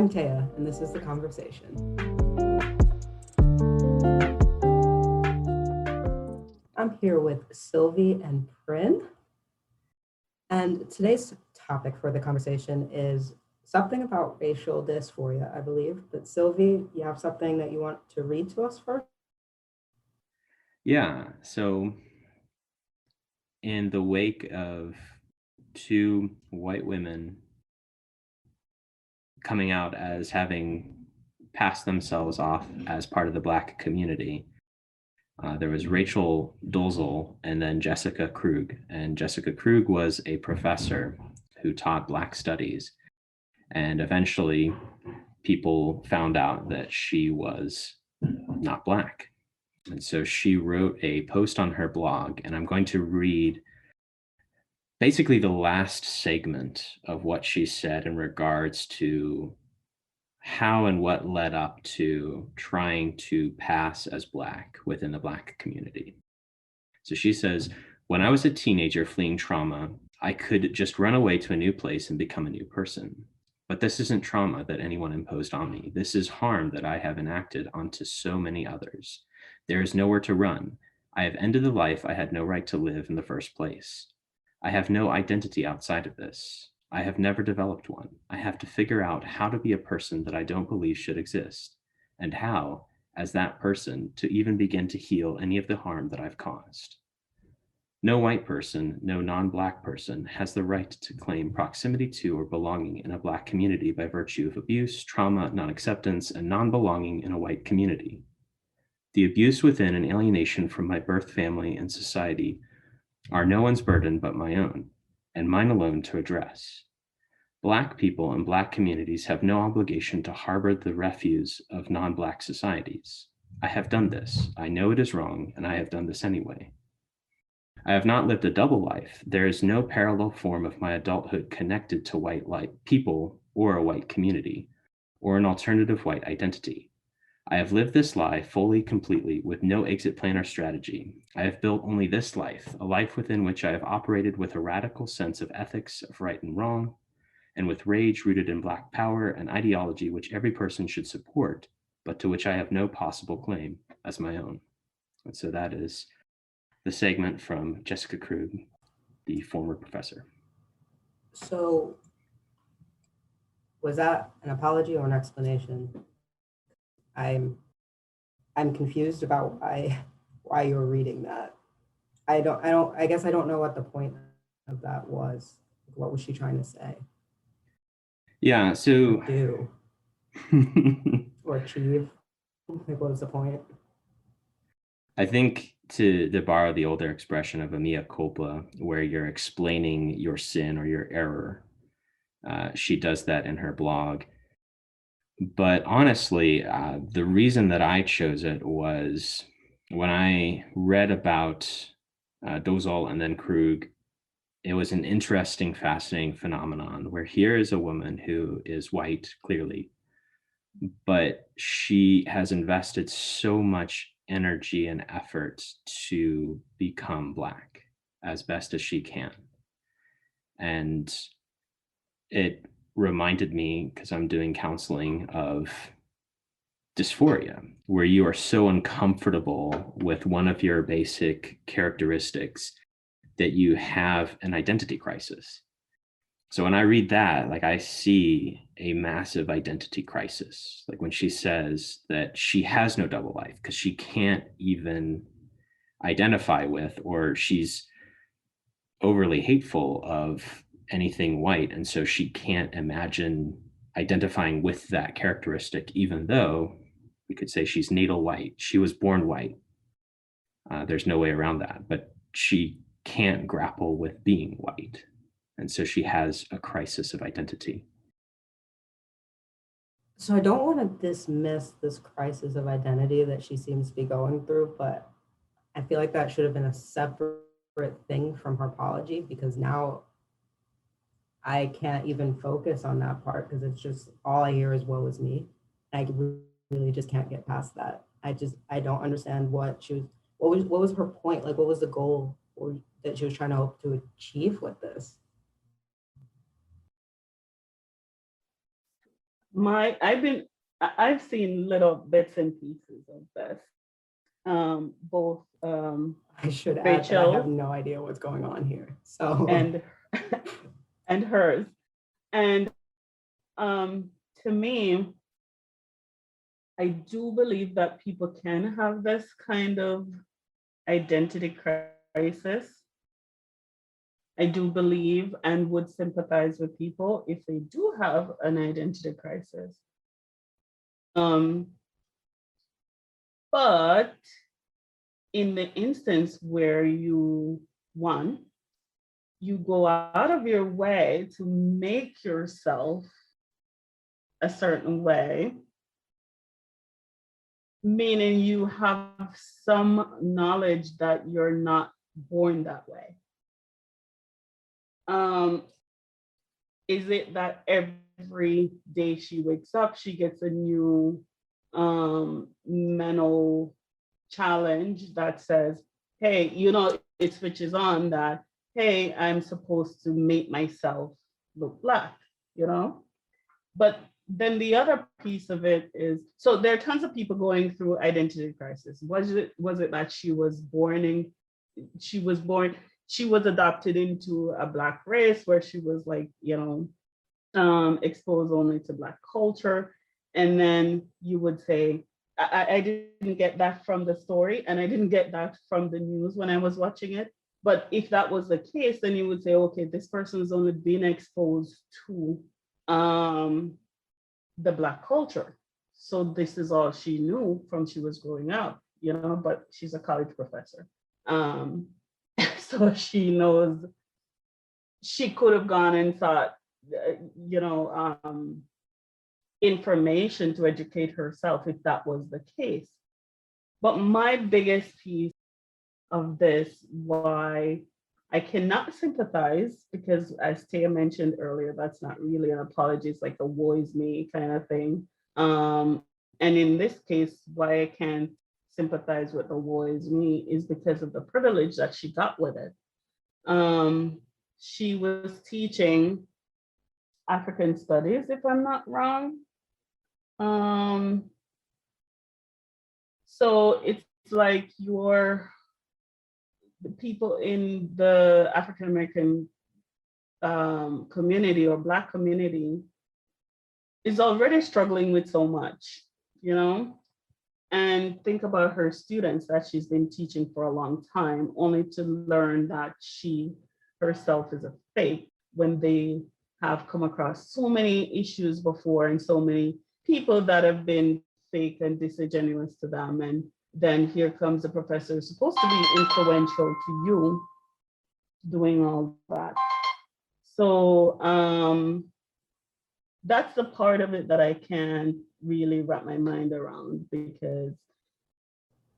I'm Taya, and this is The Conversation. I'm here with Sylvie and Prin, and today's topic for the conversation is something about racial dysphoria, I believe. But Sylvie, you have something that you want to read to us first? Yeah, so in the wake of two white women coming out as having passed themselves off as part of the Black community, there was Rachel Dolezal and then Jessica Krug. And Jessica Krug was a professor who taught Black studies. And eventually, people found out that she was not Black. And so she wrote a post on her blog, and I'm going to read basically the last segment of what she said in regards to how and what led up to trying to pass as Black within the Black community. So she says, when I was a teenager fleeing trauma, I could just run away to a new place and become a new person. But this isn't trauma that anyone imposed on me. This is harm that I have enacted onto so many others. There is nowhere to run. I have ended the life I had no right to live in the first place. I have no identity outside of this. I have never developed one. I have to figure out how to be a person that I don't believe should exist, and how, as that person, to even begin to heal any of the harm that I've caused. No white person, no non-Black person has the right to claim proximity to or belonging in a Black community by virtue of abuse, trauma, non-acceptance, and non-belonging in a white community. The abuse within and alienation from my birth family and society are no one's burden but my own, and mine alone to address. Black people and Black communities have no obligation to harbor the refuse of non-Black societies. I have done this. I know it is wrong, and I have done this anyway. I have not lived a double life. There is no parallel form of my adulthood connected to white people or a white community, or an alternative white identity. I have lived this life fully, completely, with no exit plan or strategy. I have built only this life, a life within which I have operated with a radical sense of ethics of right and wrong, and with rage rooted in Black power and ideology which every person should support, but to which I have no possible claim as my own. And so that is the segment from Jessica Krug, the former professor. So, was that an apology or an explanation? I'm confused about why you were reading that. I guess I don't know what the point of that was. What was she trying to say? Yeah, so or do or achieve? Like, what was the point? I think to borrow the older expression of a mea culpa, where you're explaining your sin or your error, she does that in her blog. But honestly, the reason that I chose it was when I read about Dolezal and then Krug, it was an interesting, fascinating phenomenon where here is a woman who is white, clearly, but she has invested so much energy and effort to become Black as best as she can. And it reminded me, because I'm doing counseling, of dysphoria, where you are so uncomfortable with one of your basic characteristics that you have an identity crisis. So when I read that, like, I see a massive identity crisis. Like when she says that she has no double life because she can't even identify with, or she's overly hateful of anything white. And so she can't imagine identifying with that characteristic, even though we could say she's natal white. She was born white. There's no way around that, but she can't grapple with being white. And so she has a crisis of identity. So I don't want to dismiss this crisis of identity that she seems to be going through, but I feel like that should have been a separate thing from her apology, because now I can't even focus on that part because it's just all I hear is woe is me. I really just can't get past that. I don't understand what was her point? Like, what was the goal that she was trying to hope to achieve with this? I've seen little bits and pieces of this. Both I should add that I have Rachel no idea what's going on here. So and and hers. And to me, I do believe that people can have this kind of identity crisis. I do believe and would sympathize with people if they do have an identity crisis. But in the instance where you go out of your way to make yourself a certain way, meaning you have some knowledge that you're not born that way. Is it that every day she wakes up, she gets a new mental challenge that says, hey, it switches on that, hey, I'm supposed to make myself look black, But then the other piece of it is, so there are tons of people going through identity crisis. Was it that she was adopted into a Black race where she was like, exposed only to Black culture? And then you would say, I didn't get that from the story, and I didn't get that from the news when I was watching it. But if that was the case, then you would say, okay, this person has only been exposed to the Black culture. So this is all she knew from she was growing up, but she's a college professor. So she knows she could have gone and sought, information to educate herself if that was the case. But my biggest piece of this, why I cannot sympathize, because as Taya mentioned earlier, that's not really an apology, it's like a woe is me kind of thing. And in this case, why I can't sympathize with the woe is me is because of the privilege that she got with it. She was teaching African studies, if I'm not wrong. So it's like the people in the African American community or Black community is already struggling with so much, and think about her students that she's been teaching for a long time, only to learn that she herself is a fake when they have come across so many issues before and so many people that have been fake and disingenuous to them. And then here comes a professor who's supposed to be influential to you doing all that. So that's the part of it that I can't really wrap my mind around, because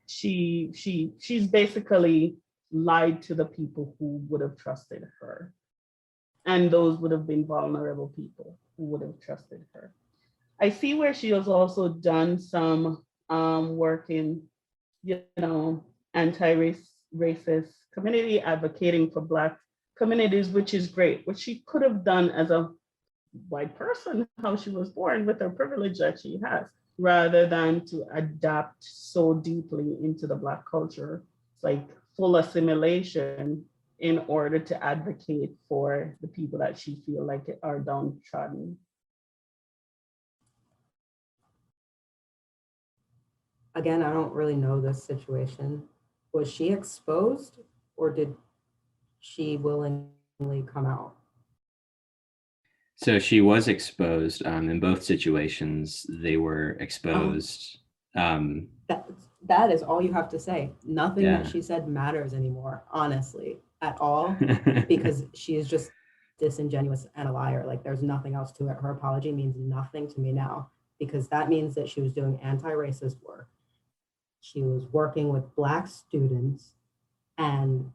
she's basically lied to the people who would have trusted her. And those would have been vulnerable people who would have trusted her. I see where she has also done some work in, anti-racist community, advocating for Black communities, which is great, which she could have done as a white person, how she was born with her privilege that she has, rather than to adapt so deeply into the Black culture. It's like full assimilation in order to advocate for the people that she feel like are downtrodden. Again, I don't really know this situation. Was she exposed, or did she willingly come out? So she was exposed. In both situations, they were exposed. That is all you have to say. Nothing that she said matters anymore, honestly, at all, because she is just disingenuous and a liar. Like, there's nothing else to it. Her apology means nothing to me now, because that means that she was doing anti-racist work. She was working with Black students, and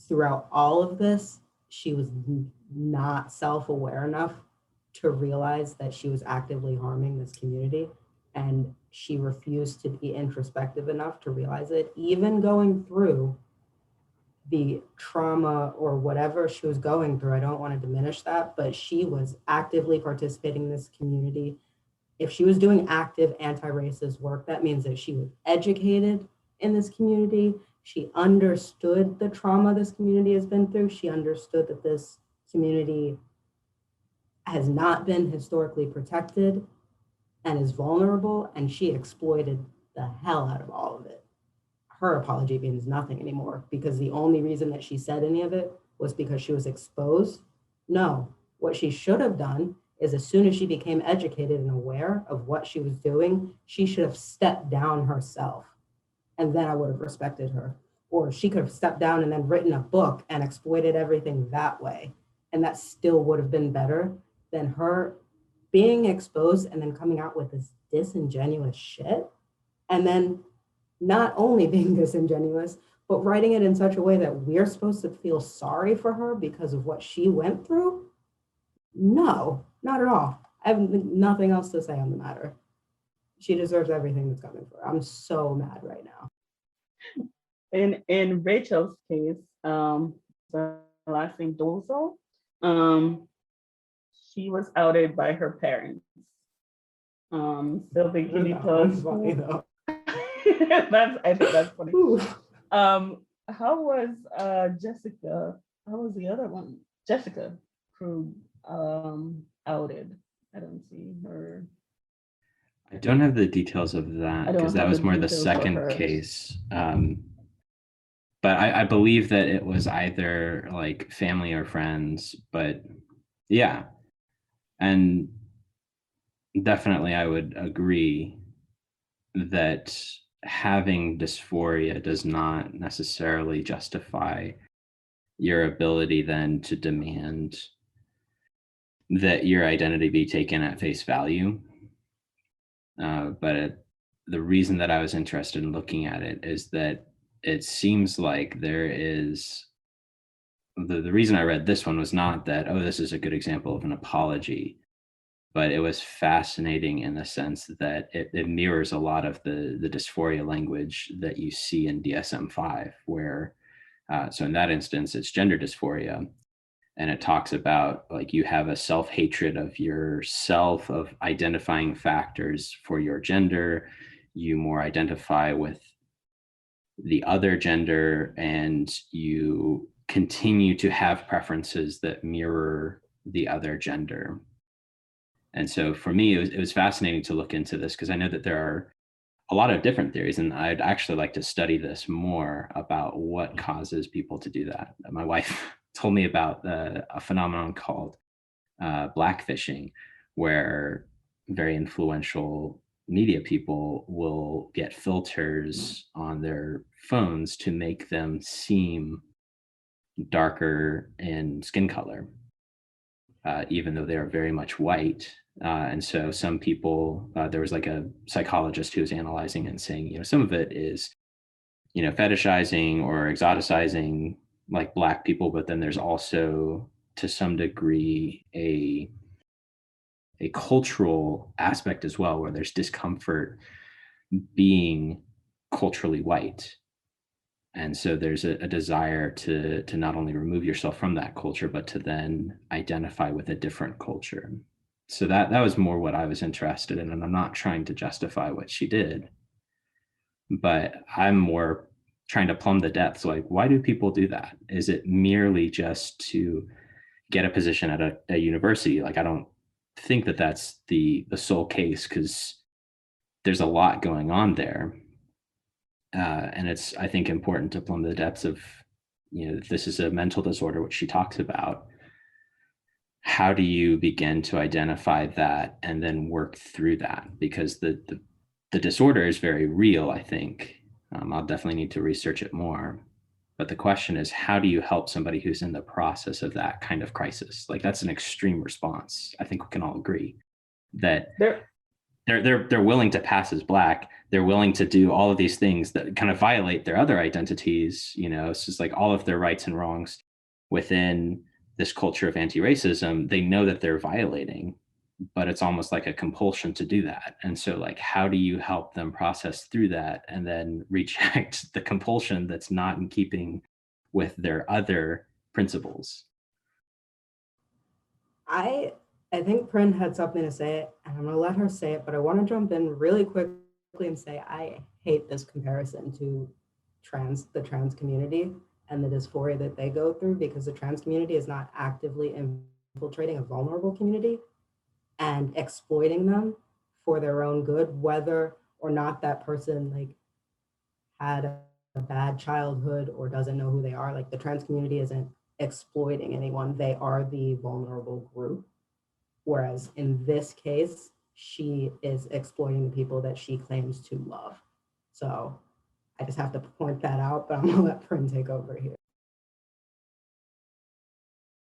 throughout all of this, she was not self-aware enough to realize that she was actively harming this community. And she refused to be introspective enough to realize it, even going through the trauma or whatever she was going through. I don't want to diminish that, but she was actively participating in this community. If she was doing active anti-racist work, that means that she was educated in this community. She understood the trauma this community has been through. She understood that this community has not been historically protected and is vulnerable, and she exploited the hell out of all of it. Her apology means nothing anymore because the only reason that she said any of it was because she was exposed. No, what she should have done is as soon as she became educated and aware of what she was doing, she should have stepped down herself. And then I would have respected her. Or she could have stepped down and then written a book and exploited everything that way. And that still would have been better than her being exposed and then coming out with this disingenuous shit. And then not only being disingenuous, but writing it in such a way that we're supposed to feel sorry for her because of what she went through. No, not at all. I have nothing else to say on the matter. She deserves everything that's coming for her. I'm so mad right now. In Rachel's case, the last name Dolezal, she was outed by her parents. Sylvie, can you tell us? Funny though. I think that's funny. How was Jessica? How was the other one? Jessica Krug outed. I don't see her. I don't have the details of that because that was more the second case. But I believe that it was either like family or friends, but yeah. And definitely I would agree that having dysphoria does not necessarily justify your ability then to demand that your identity be taken at face value. But the reason that I was interested in looking at it is that it seems like there is, the reason I read this one was not that, oh, this is a good example of an apology, but it was fascinating in the sense that it mirrors a lot of the dysphoria language that you see in DSM-5, where, so in that instance, it's gender dysphoria. And it talks about like you have a self-hatred of yourself, of identifying factors for your gender. You more identify with the other gender, and you continue to have preferences that mirror the other gender. And so for me, it was fascinating to look into this because I know that there are a lot of different theories, and I'd actually like to study this more about what causes people to do that. My wife told me about a phenomenon called blackfishing, where very influential media people will get filters on their phones to make them seem darker in skin color, even though they are very much white. And so some people, there was like a psychologist who was analyzing and saying, some of it is, fetishizing or exoticizing like Black people, but then there's also to some degree a cultural aspect as well, where there's discomfort being culturally white. And so there's a desire to not only remove yourself from that culture, but to then identify with a different culture. So that was more what I was interested in. And I'm not trying to justify what she did, but I'm more trying to plumb the depths. Like, why do people do that? Is it merely just to get a position at a university? Like, I don't think that that's the sole case, because there's a lot going on there. And it's, I think, important to plumb the depths of, this is a mental disorder, which she talks about. How do you begin to identify that and then work through that? Because the disorder is very real, I think. I'll definitely need to research it more. But the question is, how do you help somebody who's in the process of that kind of crisis? Like, that's an extreme response. I think we can all agree that they're willing to pass as Black. They're willing to do all of these things that kind of violate their other identities. It's just like all of their rights and wrongs within this culture of anti-racism. They know that they're violating, but it's almost like a compulsion to do that. And so, like, how do you help them process through that and then reject the compulsion that's not in keeping with their other principles. I think Prin had something to say, and I'm gonna let her say it, but I want to jump in really quickly and say I hate this comparison to the trans community and the dysphoria that they go through, because the trans community is not actively infiltrating a vulnerable community and exploiting them for their own good, whether or not that person like had a bad childhood or doesn't know who they are. Like the trans community isn't exploiting anyone, they are the vulnerable group. Whereas in this case, she is exploiting the people that she claims to love. So I just have to point that out, but I'm gonna let Prin take over here.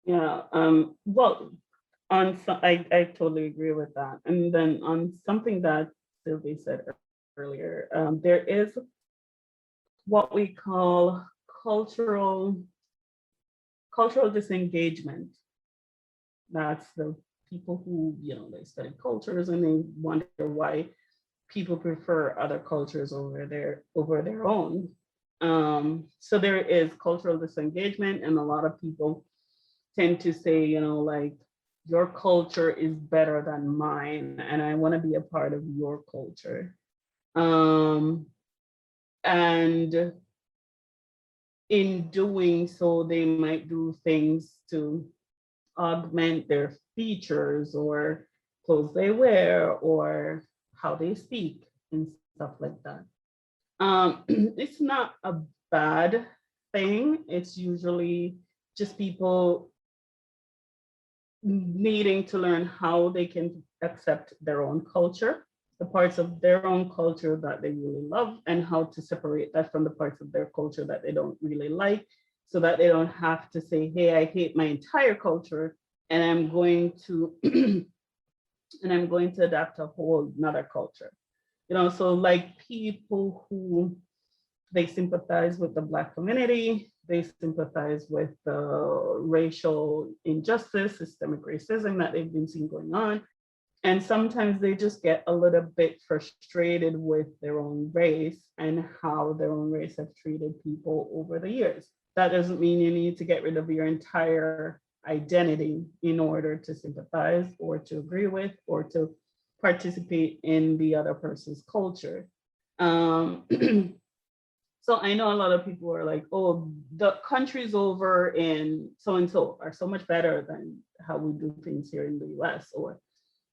Yeah, well, I totally agree with that. And then on something that Sylvie said earlier, there is what we call cultural disengagement. That's the people who, they study cultures and they wonder why people prefer other cultures over their own. So there is cultural disengagement, and a lot of people tend to say, like, your culture is better than mine, and I want to be a part of your culture. And in doing so, they might do things to augment their features or clothes they wear or how they speak and stuff like that. It's not a bad thing. It's usually just people needing to learn how they can accept their own culture, the parts of their own culture that they really love, and how to separate that from the parts of their culture that they don't really like, so that they don't have to say, hey, I hate my entire culture and I'm going to adapt a whole another culture. So like people who they sympathize with the Black community, they sympathize with the racial injustice, systemic racism that they've been seeing going on. And sometimes they just get a little bit frustrated with their own race and how their own race have treated people over the years. That doesn't mean you need to get rid of your entire identity in order to sympathize or to agree with or to participate in the other person's culture. So I know a lot of people are like, oh, the countries over in so-and-so are so much better than how we do things here in the US. Or,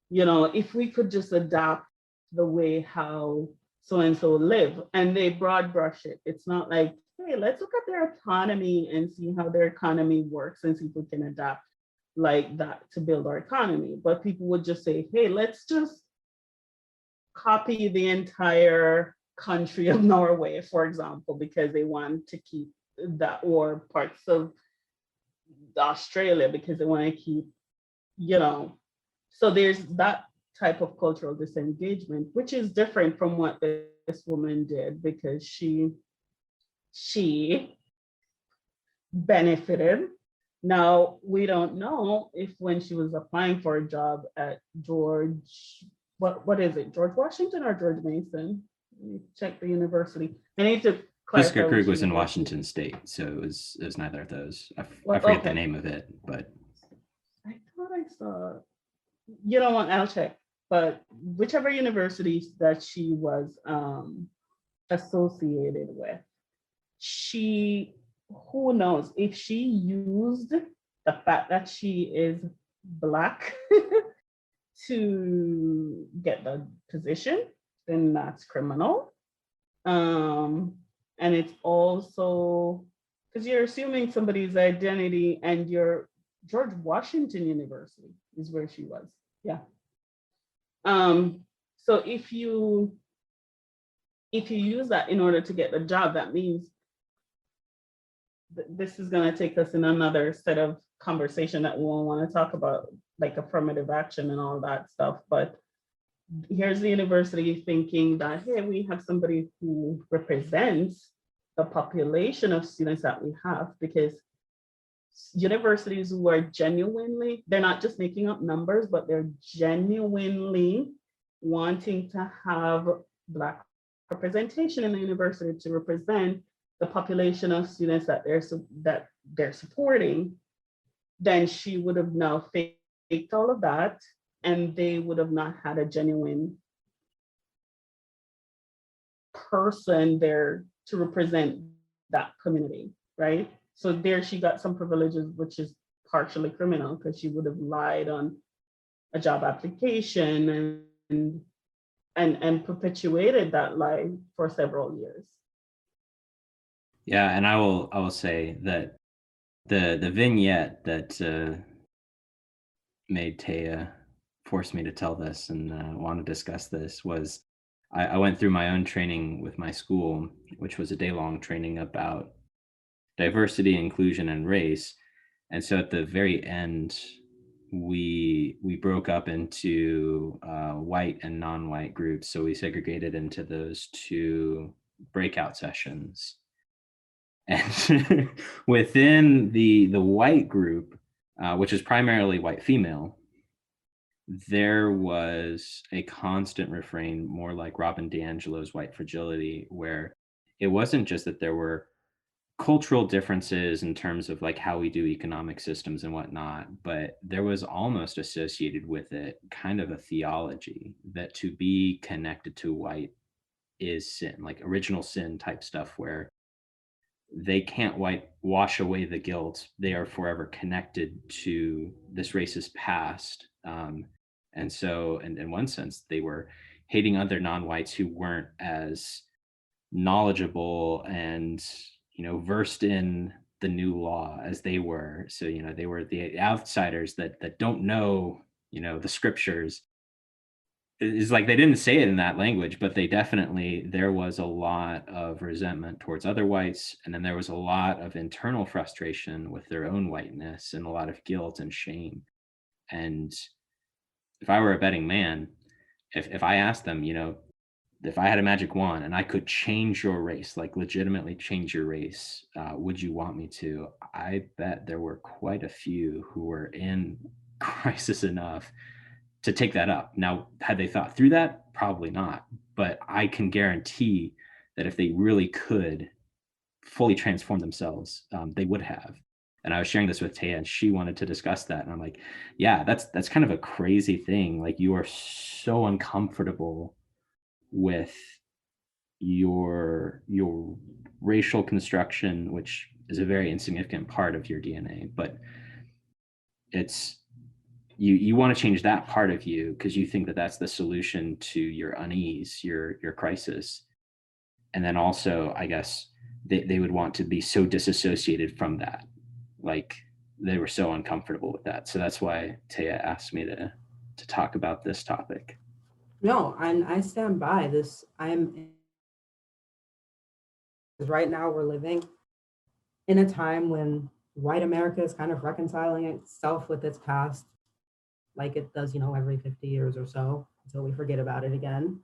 if we could just adapt the way how so-and-so live, and they broad brush it. It's not like, hey, let's look at their economy and see how their economy works and see if we can adapt like that to build our economy. But people would just say, hey, let's just copy the entire country of Norway, for example, because they want to keep that, or parts of Australia because they want to keep, so there's that type of cultural disengagement, which is different from what this woman did, because she benefited. Now, we don't know if when she was applying for a job at what is it, George Washington or George Mason? Let me check the university. I need to clarify. Jessica Krug was in Washington State, so it was neither of those. I forget the name of it, but I thought I saw. You know what? I'll check. But whichever university that she was associated with, who knows if she used the fact that she is Black to get the position, then that's criminal. And it's also because you're assuming somebody's identity, and your George Washington University is where she was. Yeah. So if you use that in order to get the job, that means this is going to take us in another set of conversation that we won't want to talk about, like affirmative action and all that stuff. But here's the university thinking that, hey, we have somebody who represents the population of students that we have, because universities who are genuinely, they're not just making up numbers, but they're genuinely wanting to have Black representation in the university to represent the population of students that they're supporting, then she would have now faked all of that, and they would have not had a genuine person there to represent that community, right? So there she got some privileges, which is partially criminal because she would have lied on a job application and perpetuated that lie for several years. Yeah, and I will say that the vignette that made Taya force me to tell this and want to discuss this was I went through my own training with my school, which was a day-long training about diversity, inclusion, and race. And so at the very end, we broke up into white and non-white groups. So we segregated into those two breakout sessions. And within the white group, which is primarily white female, there was a constant refrain, more like Robin DiAngelo's White Fragility, where it wasn't just that there were cultural differences in terms of like how we do economic systems and whatnot, but there was almost associated with it kind of a theology that to be connected to white is sin, like original sin type stuff, where they can't wash away the guilt. They are forever connected to this racist past. And so, in one sense, they were hating other non-whites who weren't as knowledgeable and versed in the new law as they were. So they were the outsiders that don't know the scriptures. It's like they didn't say it in that language, but there was a lot of resentment towards other whites, and then there was a lot of internal frustration with their own whiteness and a lot of guilt and shame. And if I were a betting man, if I asked them, if I had a magic wand and I could change your race, like legitimately change your race, would you want me to? I bet there were quite a few who were in crisis enough to take that up. Now, had they thought through that? Probably not. But I can guarantee that if they really could fully transform themselves, they would have. And I was sharing this with Taya, and she wanted to discuss that. And I'm like, yeah, that's kind of a crazy thing. Like, you are so uncomfortable with your racial construction, which is a very insignificant part of your DNA, but it's you want to change that part of you because you think that that's the solution to your unease, your crisis. And then also, I guess they would want to be so disassociated from that, like they were so uncomfortable with that. So that's why Taya asked me to talk about this topic. No, and I stand by this. Right now we're living in a time when white America is kind of reconciling itself with its past, like it does, every 50 years or so, until we forget about it again.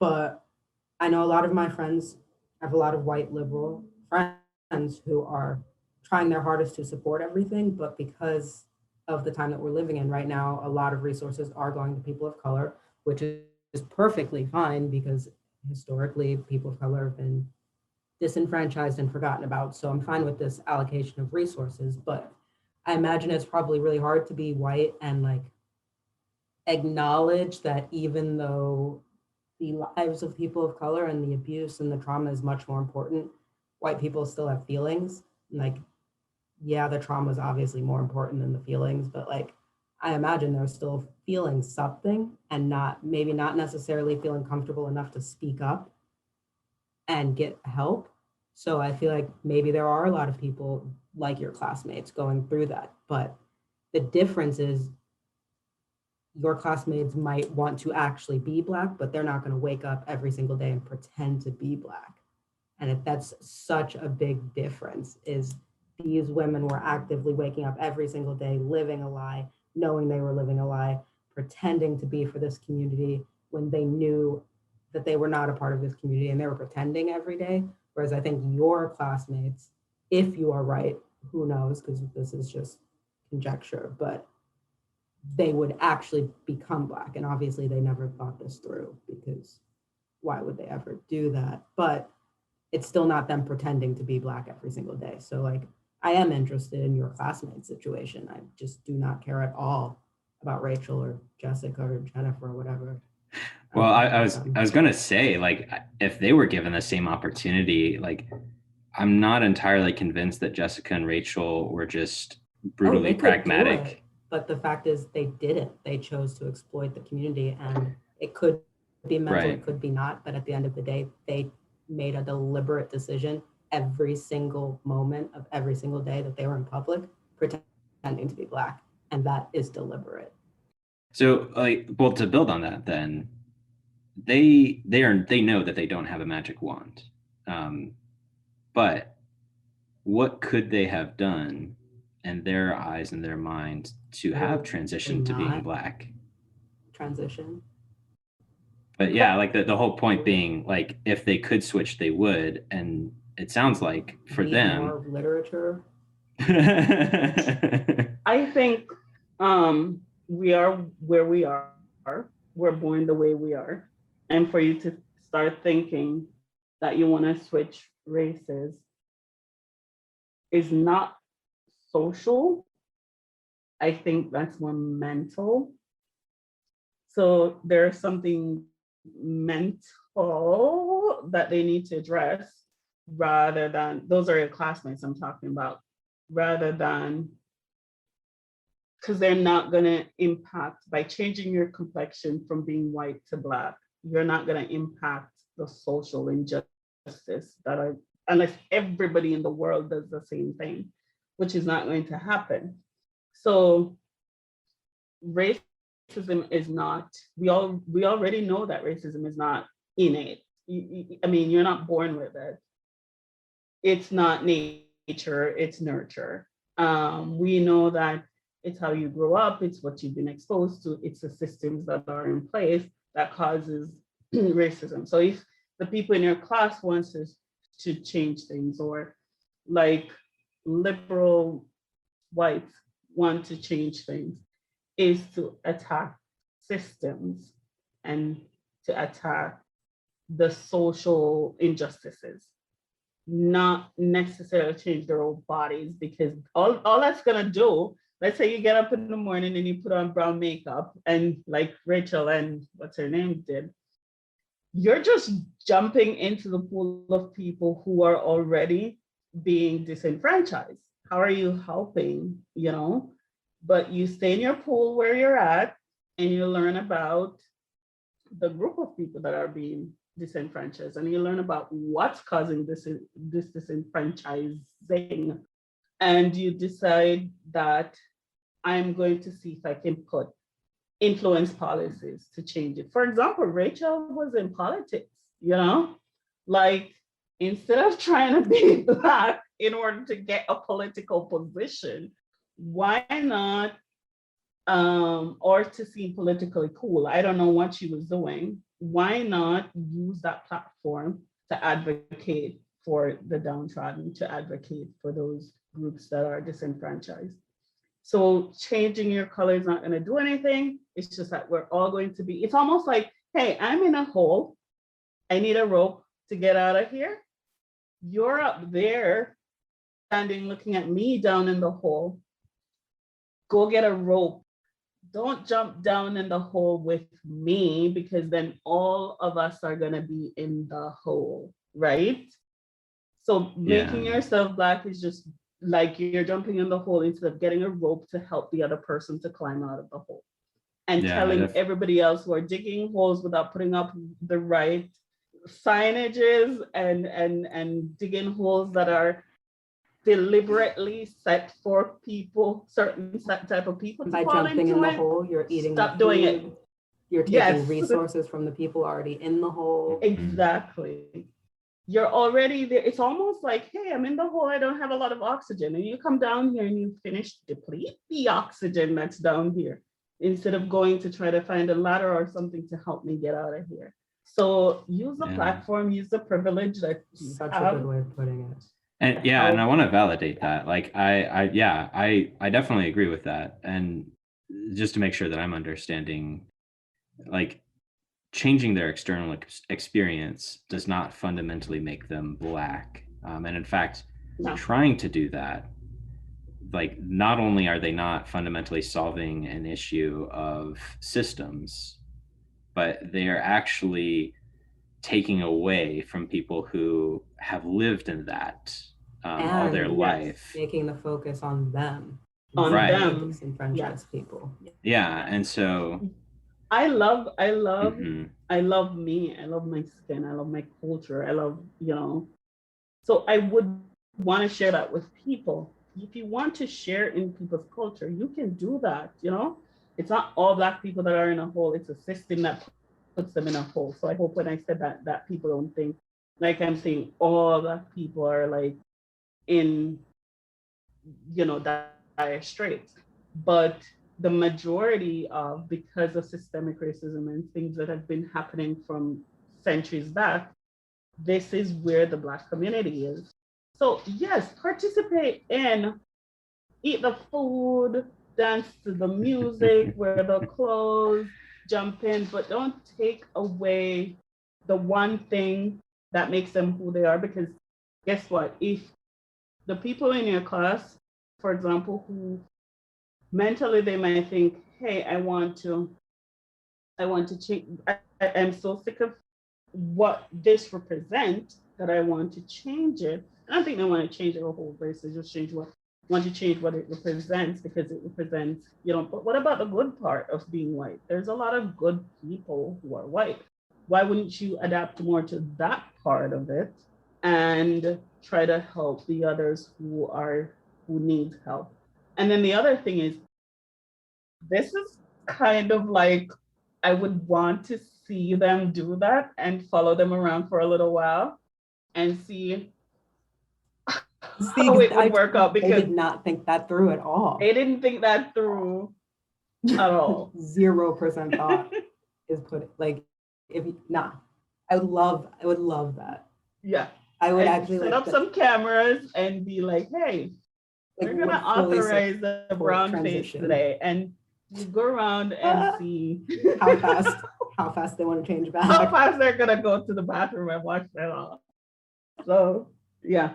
But I know a lot of my friends, I have a lot of white liberal friends who are trying their hardest to support everything, but because of the time that we're living in right now, a lot of resources are going to people of color, which is perfectly fine because historically people of color have been disenfranchised and forgotten about. So I'm fine with this allocation of resources, but I imagine it's probably really hard to be white and like acknowledge that even though the lives of people of color and the abuse and the trauma is much more important, white people still have feelings. Like, yeah, the trauma is obviously more important than the feelings, but like, I imagine they're still feeling something and maybe not necessarily feeling comfortable enough to speak up and get help. So I feel like maybe there are a lot of people like your classmates going through that, but the difference is your classmates might want to actually be Black, but they're not going to wake up every single day and pretend to be Black. And if that's such a big difference, is these women were actively waking up every single day, living a lie, knowing they were living a lie, pretending to be for this community when they knew that they were not a part of this community and they were pretending every day. Whereas I think your classmates, if you are right, who knows, because this is just conjecture, but they would actually become Black. And obviously they never thought this through because why would they ever do that? But it's still not them pretending to be Black every single day. So like, I am interested in your classmate situation. I just do not care at all about Rachel or Jessica or Jennifer or whatever. Well, I was gonna say, like, if they were given the same opportunity, like, I'm not entirely convinced that Jessica and Rachel were just brutally they could do it, pragmatic. but the fact is they didn't. They chose to exploit the community, and it could be mental, Right. it could be not, but at the end of the day, they made a deliberate decision every single moment of every single day that they were in public pretending to be Black, and that is deliberate. So, like, well, to build on that, then they know that they don't have a magic wand, but what could they have done in their eyes and their minds to have transitioned to being Not Black? transition. But yeah, like the whole point being, like, if they could switch, they would. And it sounds like for Read them, more literature. I think we are where we are. We're born the way we are. And for you to start thinking that you want to switch races is not social. I think that's more mental. So there's something mental that they need to address rather than, those are your classmates I'm talking about, rather than, because they're not going to impact, by changing your complexion from being white to Black, you're not going to impact the social injustice that are, unless everybody in the world does the same thing, which is not going to happen. So racism is not, we already know that racism is not innate. I mean, you're not born with it. It's not nature, it's nurture. We know that it's how you grow up, it's what you've been exposed to, it's the systems that are in place that causes racism. So if the people in your class want to change things, or like liberal whites want to change things, is to attack systems and to attack the social injustices, not necessarily change their own bodies, because all that's gonna do, let's say you get up in the morning and you put on brown makeup, and like Rachel and what's her name did, you're just jumping into the pool of people who are already being disenfranchised. How are you helping, you know? But you stay in your pool where you're at and you learn about the group of people that are being disenfranchised, and you learn about what's causing this disenfranchising, and you decide that I'm going to see if I can put influence policies to change it. For example, Rachel was in politics, you know, like instead of trying to be Black in order to get a political position, why not, or to seem politically cool, I don't know what she was doing, why not use that platform to advocate for the downtrodden, to advocate for those groups that are disenfranchised? So changing your color is not going to do anything. It's just that we're all going to be, it's almost like, hey, I'm in a hole, I need a rope to get out of here. You're up there standing looking at me down in the hole. Go get a rope. Don't jump down in the hole with me, because then all of us are going to be in the hole, right? So making yourself Black is just like you're jumping in the hole instead of getting a rope to help the other person to climb out of the hole. And telling everybody else who are digging holes without putting up the right signages and digging holes that are deliberately set for people, certain type of people. By jumping in the hole, you're eating. Stop doing it. You're taking resources from the people already in the hole. Exactly. You're already there. It's almost like, hey, I'm in the hole, I don't have a lot of oxygen. And you come down here and you finish deplete the oxygen that's down here, instead of going to try to find a ladder or something to help me get out of here. So use the platform, use the privilege that you Such have. a good way of putting it. And yeah, and I want to validate that. Like I definitely agree with that. And just to make sure that I'm understanding, like, changing their external experience does not fundamentally make them Black. And in fact, No. trying to do that, like, not only are they not fundamentally solving an issue of systems, but they are actually taking away from people who have lived in that all their And life. making the focus on them. On Right. them. Disenfranchised Yes. people. Yeah. And so I love mhm. I love me. I love my skin. I love my culture. I love, so I would want to share that with people. If you want to share in people's culture, you can do that, It's not all Black people that are in a hole. It's a system that puts them in a hole. So I hope when I said that people don't think like I'm saying all Black people are like in, dire straits. But the majority of, because of systemic racism and things that have been happening from centuries back, this is where the Black community is. So yes, participate in, eat the food, dance to the music, wear the clothes, jump in, but don't take away the one thing that makes them who they are. Because guess what? If the people in your class, for example, who mentally they might think, hey, I want to change. I'm so sick of what this represents that I want to change it. I don't think they want to change the whole race. They just want to change what it represents, because it represents, but what about the good part of being white? There's a lot of good people who are white. Why wouldn't you adapt more to that part of it and try to help the others who need help? And then the other thing is, this is kind of like, I would want to see them do that and follow them around for a little while and see how it would work out, because they did not think that through at all. they didn't think that through at all. 0% thought is put, like, I would love that. Yeah. I would And actually set up some cameras and be like, hey, we're gonna authorize the brown face today, and you go around and see how fast they want to change back. how fast they're gonna go to the bathroom and watch that all. So yeah.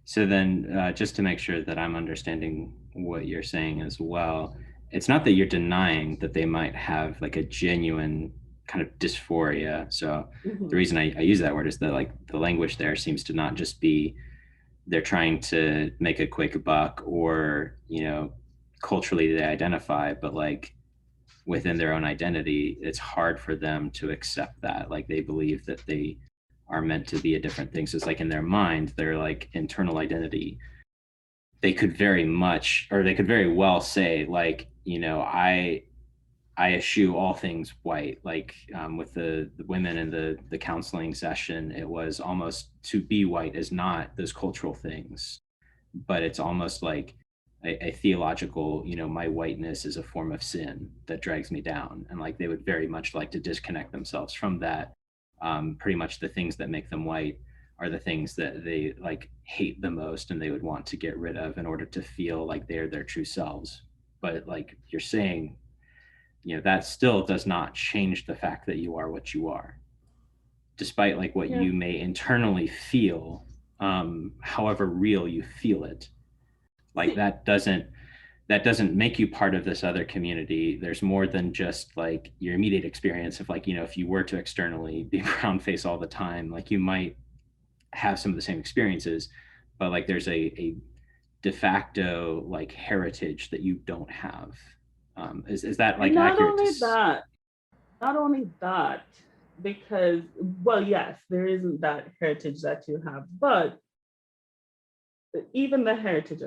So then, just to make sure that I'm understanding what you're saying as well, it's not that you're denying that they might have like a genuine kind of dysphoria. So the reason I use that word is that, like, the language there seems to not just be they're trying to make a quick buck, or, culturally they identify, but like within their own identity, it's hard for them to accept that. Like, they believe that they are meant to be a different thing. So it's like in their mind, their like internal identity, they could very well say, like, I eschew all things white. Like, with the women in the counseling session, it was almost, to be white is not those cultural things, but it's almost like a theological, my whiteness is a form of sin that drags me down. And like, they would very much like to disconnect themselves from that. Pretty much the things that make them white are the things that they like hate the most, and they would want to get rid of in order to feel like they're their true selves. But like you're saying, that still does not change the fact that you are what you are, despite like what you may internally feel, however real you feel it. Like, that doesn't make you part of this other community. There's more than just like your immediate experience of, like, if you were to externally be brown face all the time, like, you might have some of the same experiences, but like there's a de facto like heritage that you don't have. Is that like not accurate? Not only that, because, well, yes, there isn't that heritage that you have, but even the heritage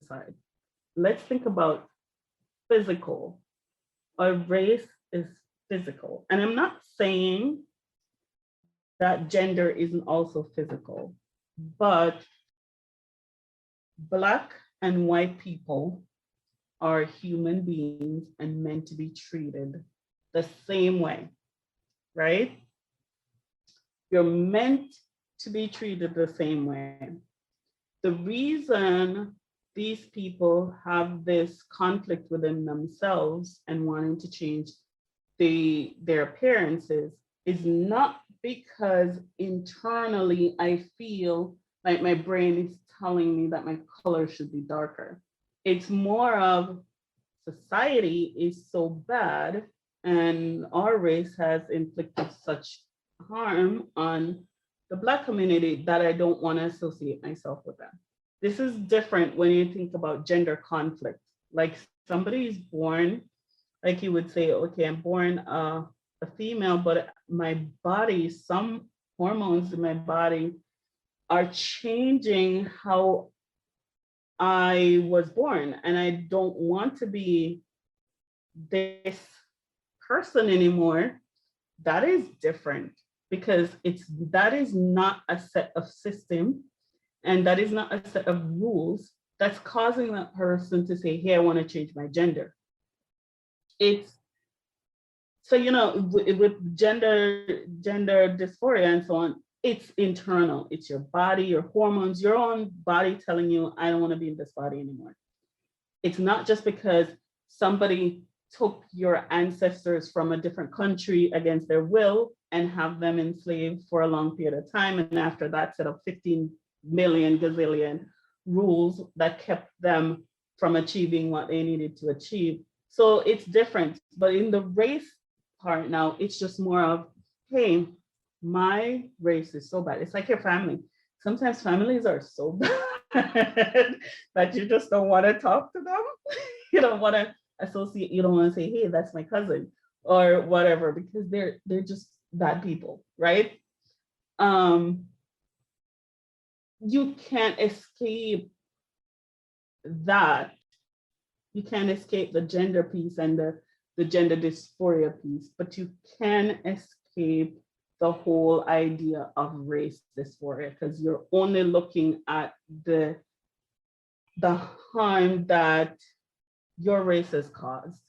aside, let's think about physical. Our race is physical. And I'm not saying that gender isn't also physical, but Black and white people are human beings and meant to be treated the same way, right? You're meant to be treated the same way. The reason these people have this conflict within themselves and wanting to change their appearances is not because internally I feel like my brain is telling me that my color should be darker. It's more of society is so bad and our race has inflicted such harm on the Black community that I don't want to associate myself with them. This is different when you think about gender conflict. Like somebody is born, like you would say, okay, I'm born a female, but my body, some hormones in my body are changing how I was born, and I don't want to be this person anymore. That is different because that is not a set of system, and that is not a set of rules that's causing that person to say, hey, I want to change my gender. It's so, with gender dysphoria and so on, it's internal. It's your body, your hormones, your own body telling you, I don't want to be in this body anymore. It's not just because somebody took your ancestors from a different country against their will and have them enslaved for a long period of time. And after that, set up 15 million gazillion rules that kept them from achieving what they needed to achieve. So it's different. But in the race part now, it's just more of, hey, my race is so bad. It's like your family. Sometimes families are so bad that you just don't want to talk to them. You don't want to associate, you don't want to say, hey, that's my cousin or whatever, because they're just bad people, right? You can't escape that. You can't escape the gender piece and the gender dysphoria piece, but you can escape the whole idea of race dysphoria because you're only looking at the harm that your race has caused.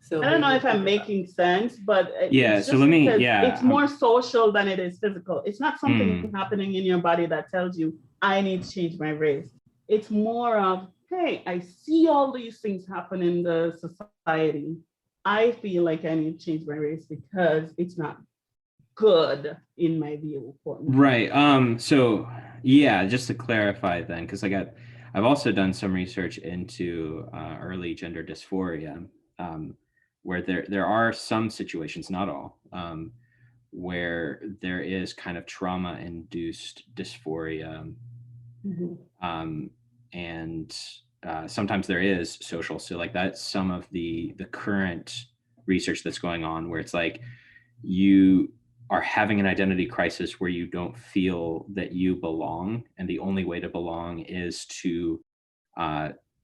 So I don't know if I'm making sense, but yeah. So let me. Yeah, it's more social than it is physical. It's not something happening in your body that tells you I need to change my race. It's more of, hey, I see all these things happen in the society. I feel like I need to change my race because it's not good in my view. Right. So yeah, just to clarify then, because I've also done some research into early gender dysphoria, where there are some situations, not all, where there is kind of trauma-induced dysphoria, and sometimes there is social. So like that's some of the current research that's going on, where it's like you are having an identity crisis where you don't feel that you belong, and the only way to belong is to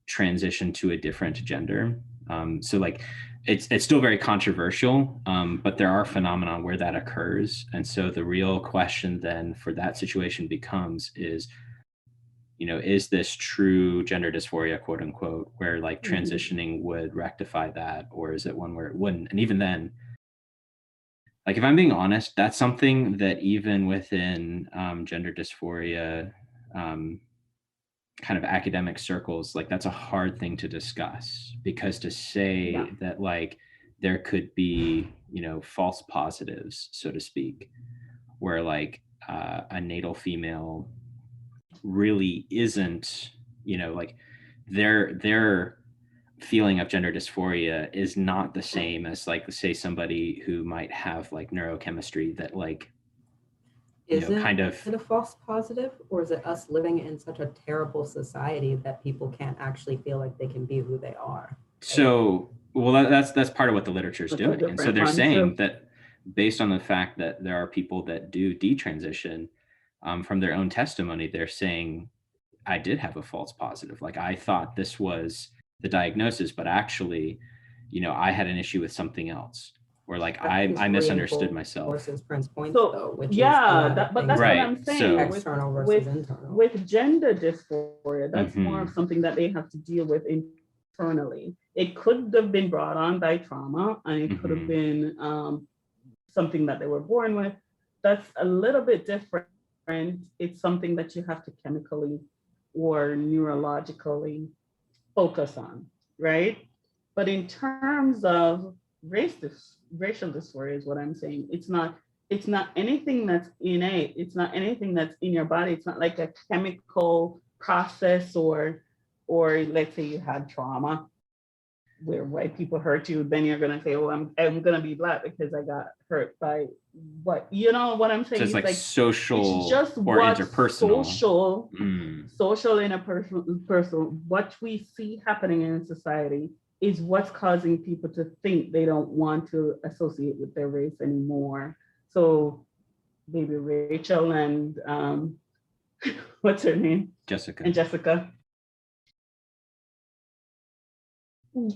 transition to a different gender. So like it's still very controversial, but there are phenomena where that occurs. And so the real question then for that situation becomes is this true gender dysphoria, quote unquote, where like transitioning would rectify that, or is it one where it wouldn't? And even then, like, if I'm being honest, that's something that even within gender dysphoria kind of academic circles, like that's a hard thing to discuss, because to say that like there could be, false positives, so to speak, where like a natal female really isn't, like their feeling of gender dysphoria is not the same as like, say, somebody who might have like neurochemistry that like is it a false positive, or is it us living in such a terrible society that people can't actually feel like they can be who they are? So well, that's part of what the literature is doing. And so they're saying that based on the fact that there are people that do detransition, from their own testimony, they're saying, I did have a false positive. Like I thought this was the diagnosis, but actually, I had an issue with something else, or like I misunderstood myself. Prince points, so though, which but that's right. what I'm saying. So, external versus internal. With gender dysphoria, that's more of something that they have to deal with internally. It could have been brought on by trauma, and it could have been something that they were born with. That's a little bit different it's something that you have to chemically or neurologically focus on, right? But in terms of racial dysphoria is what I'm saying. It's not anything that's innate. It's not anything that's in your body. It's not like a chemical process or let's say you had trauma where white people hurt you, then you're gonna say, "Oh, I'm gonna be black because I got hurt by what." You know what I'm saying? So it's like social it's just or interpersonal. Social interpersonal. What we see happening in society is what's causing people to think they don't want to associate with their race anymore. So, baby Rachel and what's her name? Jessica. And Jessica.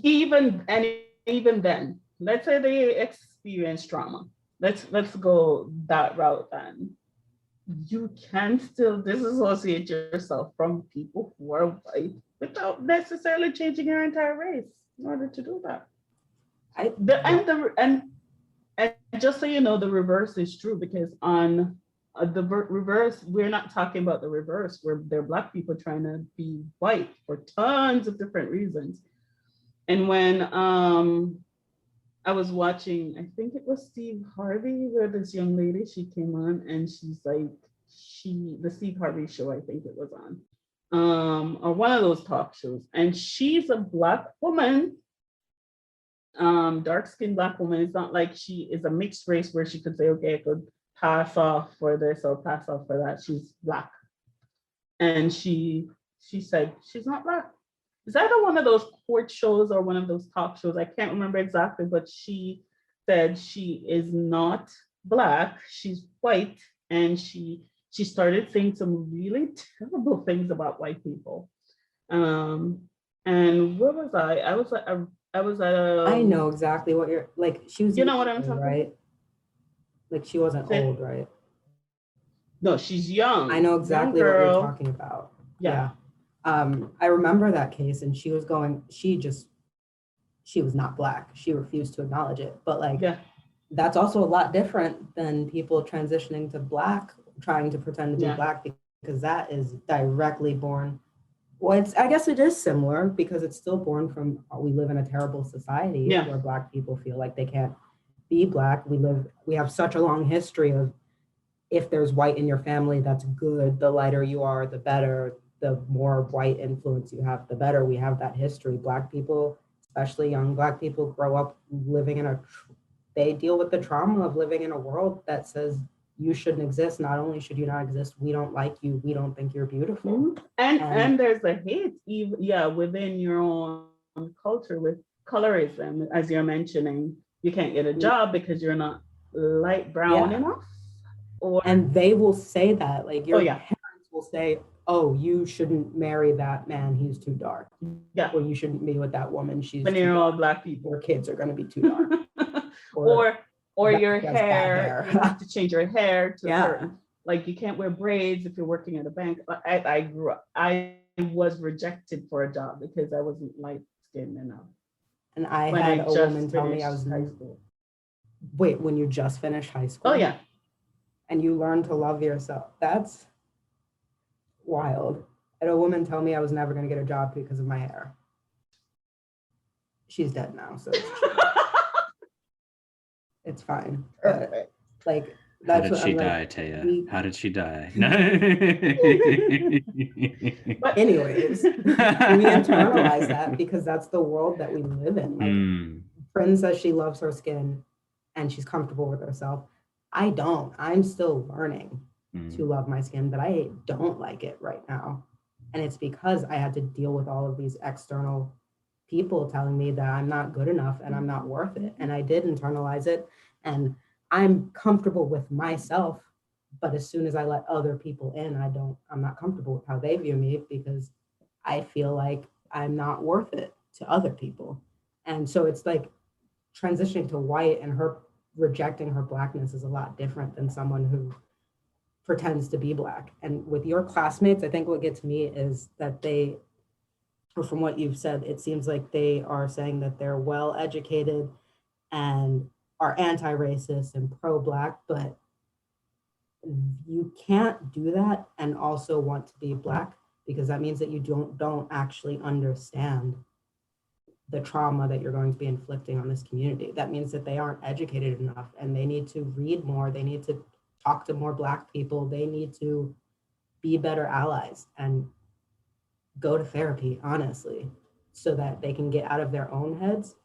Even then, let's say they experience trauma. Let's go that route then. You can still disassociate yourself from people who are white without necessarily changing your entire race in order to do that. And just so you know, the reverse is true, because on the reverse, we're not talking about the reverse where there are Black people trying to be white for tons of different reasons. And when I was watching, I think it was Steve Harvey, where this young lady, she came on and she's like, the Steve Harvey show, I think it was on, or one of those talk shows. And she's a Black woman, dark-skinned Black woman. It's not like she is a mixed race where she could say, okay, I could pass off for this or pass off for that. She's Black. And she said, she's not Black. Is either one of those court shows or one of those talk shows? I can't remember exactly, but she said she is not Black, she's white, and she started saying some really terrible things about white people. And where was I? I was at a. I know exactly what you're like. She was. You know what I'm talking right? about? Like she wasn't old, right? No, she's young. I know exactly what you're talking about. Yeah. I remember that case, and she was not Black. She refused to acknowledge it. But like, that's also a lot different than people transitioning to Black, trying to pretend to be Black, because that is directly born. Well, I guess it is similar, because it's still born from, we live in a terrible society where Black people feel like they can't be Black. We have such a long history of, if there's white in your family, that's good. The lighter you are, the better. The more white influence you have, the better. We have that history. Black people, especially young Black people, grow up living they deal with the trauma of living in a world that says you shouldn't exist. Not only should you not exist, we don't like you. We don't think you're beautiful. And there's a hate, within your own culture with colorism, as you're mentioning. You can't get a job because you're not light brown enough. And they will say that, like your parents will say, oh, you shouldn't marry that man, he's too dark. Yeah. Or you shouldn't be with that woman, she's when you're all Black people. Your kids are gonna be too dark. or your hair, you have to change your hair to a certain, like you can't wear braids if you're working at a bank. I was rejected for a job because I wasn't light skinned enough. And I had a woman tell me I was high school. Wait, when you just finished high school? Oh yeah. And you learn to love yourself. That's wild. I had a woman tell me I was never going to get a job because of my hair. She's dead now, so it's fine. Like, that's how did she die, Taya? How did she die? But anyways, we internalize that because that's the world that we live in. Like, Friend says she loves her skin and she's comfortable with herself. I don't. I'm still learning to love my skin, but I don't like it right now. And it's because I had to deal with all of these external people telling me that I'm not good enough and I'm not worth it. And I did internalize it. And I'm comfortable with myself, but as soon as I let other people in, I'm not comfortable with how they view me because I feel like I'm not worth it to other people. And so it's like transitioning to white and her rejecting her Blackness is a lot different than someone who pretends to be Black. And with your classmates, I think what gets me is that or from what you've said, it seems like they are saying that they're well educated and are anti-racist and pro-Black, but you can't do that and also want to be Black, because that means that you don't actually understand the trauma that you're going to be inflicting on this community. That means that they aren't educated enough, and they need to read more. They need to talk to more Black people. They need to be better allies and go to therapy, honestly, so that they can get out of their own heads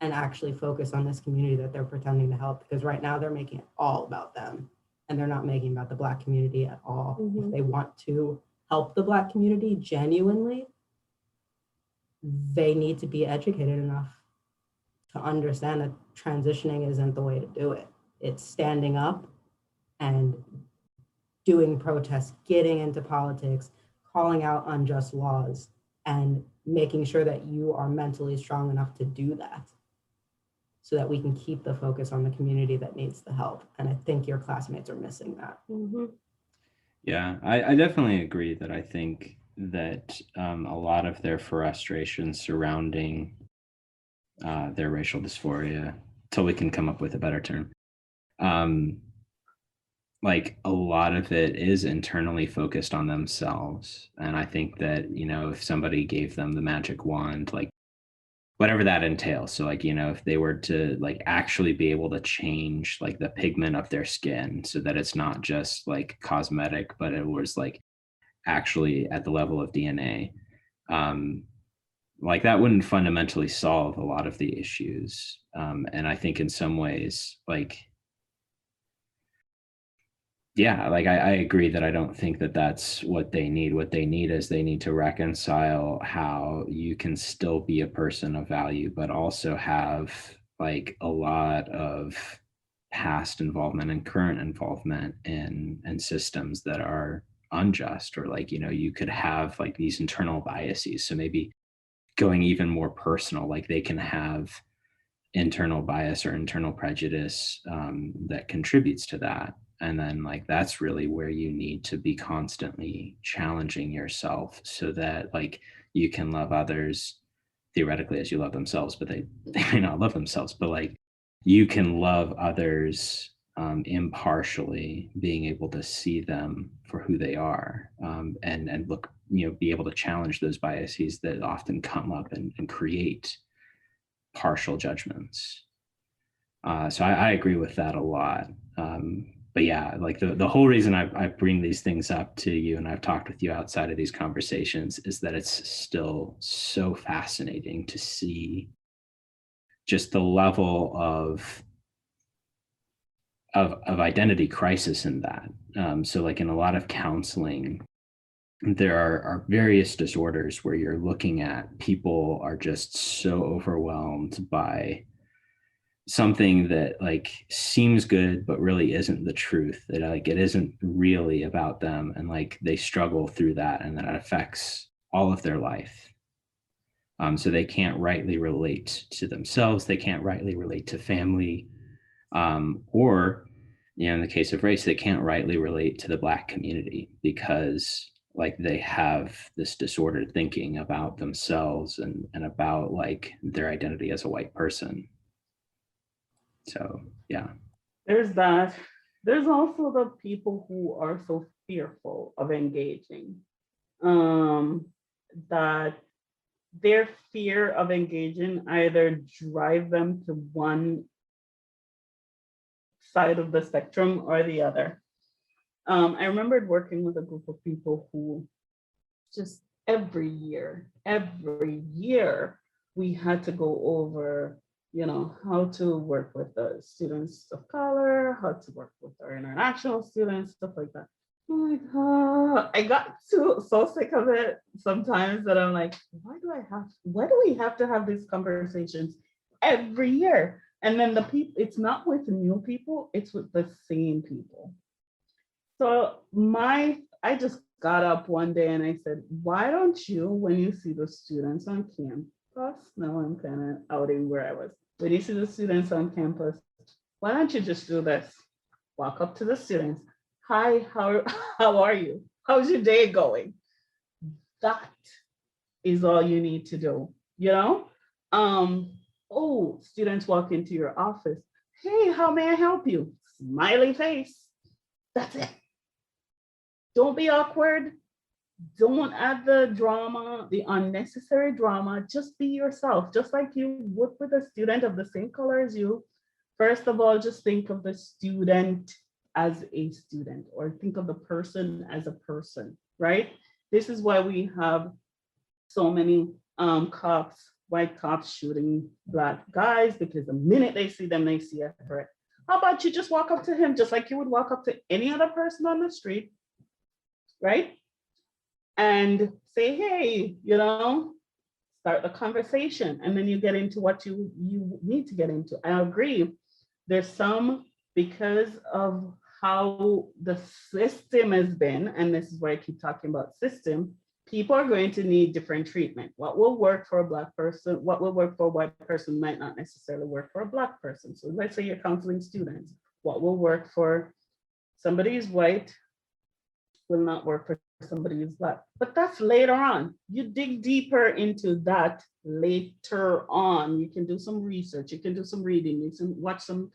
and actually focus on this community that they're pretending to help. Because right now they're making it all about them, and they're not making about the Black community at all. If they want to help the Black community genuinely, they need to be educated enough to understand that transitioning isn't the way to do it. It's standing up and doing protests, getting into politics, calling out unjust laws, and making sure that you are mentally strong enough to do that, so that we can keep the focus on the community that needs the help. And I think your classmates are missing that. Yeah, I definitely agree that I think that a lot of their frustration surrounding their racial dysphoria, till we can come up with a better term, like a lot of it is internally focused on themselves. And I think that, you know, if somebody gave them the magic wand, like whatever that entails. So like, you know, if they were to like actually be able to change like the pigment of their skin so that it's not just like cosmetic, but it was like actually at the level of DNA, like that wouldn't fundamentally solve a lot of the issues. And I think in some ways, like, yeah, like I agree that I don't think that that's what they need. What they need is they need to reconcile how you can still be a person of value, but also have like a lot of past involvement and current involvement in systems that are unjust, or like, you know, you could have like these internal biases. So maybe going even more personal, like they can have internal bias or internal prejudice that contributes to that. And then like that's really where you need to be constantly challenging yourself so that like you can love others theoretically as you love themselves, but they may not love themselves, but like you can love others impartially, being able to see them for who they are, and look, you know, be able to challenge those biases that often come up and create partial judgments. So I agree with that a lot. But yeah, like the whole reason I bring these things up to you, and I've talked with you outside of these conversations, is that it's still so fascinating to see just the level of identity crisis in that. So like in a lot of counseling, there are various disorders where you're looking at people are just so overwhelmed by something that like seems good but really isn't the truth, that like it isn't really about them, and like they struggle through that, and that affects all of their life. So they can't rightly relate to themselves, they can't rightly relate to family, or, you know, in the case of race, they can't rightly relate to the Black community because like they have this disordered thinking about themselves and about like their identity as a white person. So yeah. There's that. There's also the people who are so fearful of engaging, that their fear of engaging either drive them to one side of the spectrum or the other. I remembered working with a group of people who just every year, we had to go over, you know, how to work with the students of color, how to work with our international students, stuff like that. I'm like, I got so sick of it sometimes that I'm like, why do we have to have these conversations every year? And then the people, it's not with new people, it's with the same people. So I just got up one day and I said, why don't you, when you see the students on campus, now I'm kind of outing where I was, when you see the students on campus, why don't you just do this? Walk up to the students. Hi, how are you? How's your day going? That is all you need to do, you know? Oh, students walk into your office. Hey, how may I help you? Smiley face. That's it. Don't be awkward. Don't add the drama, the unnecessary drama. Just be yourself, just like you would with a student of the same color as you. First of all, just think of the student as a student, or think of the person as a person, right? This is why we have so many cops, white cops shooting black guys, because the minute they see them, they see a threat. How about you just walk up to him just like you would walk up to any other person on the street, right? And say, hey, start the conversation, and then you get into what you need to get into. I agree. There's some, because of how the system has been, and this is why I keep talking about system, people are going to need different treatment. What will work for a Black person, what will work for a white person might not necessarily work for a Black person. So let's say you're counseling students. What will work for somebody who's white will not work for somebody who's Black. But that's later on. You dig deeper into that later on. You can do some research, you can do some reading, you can watch some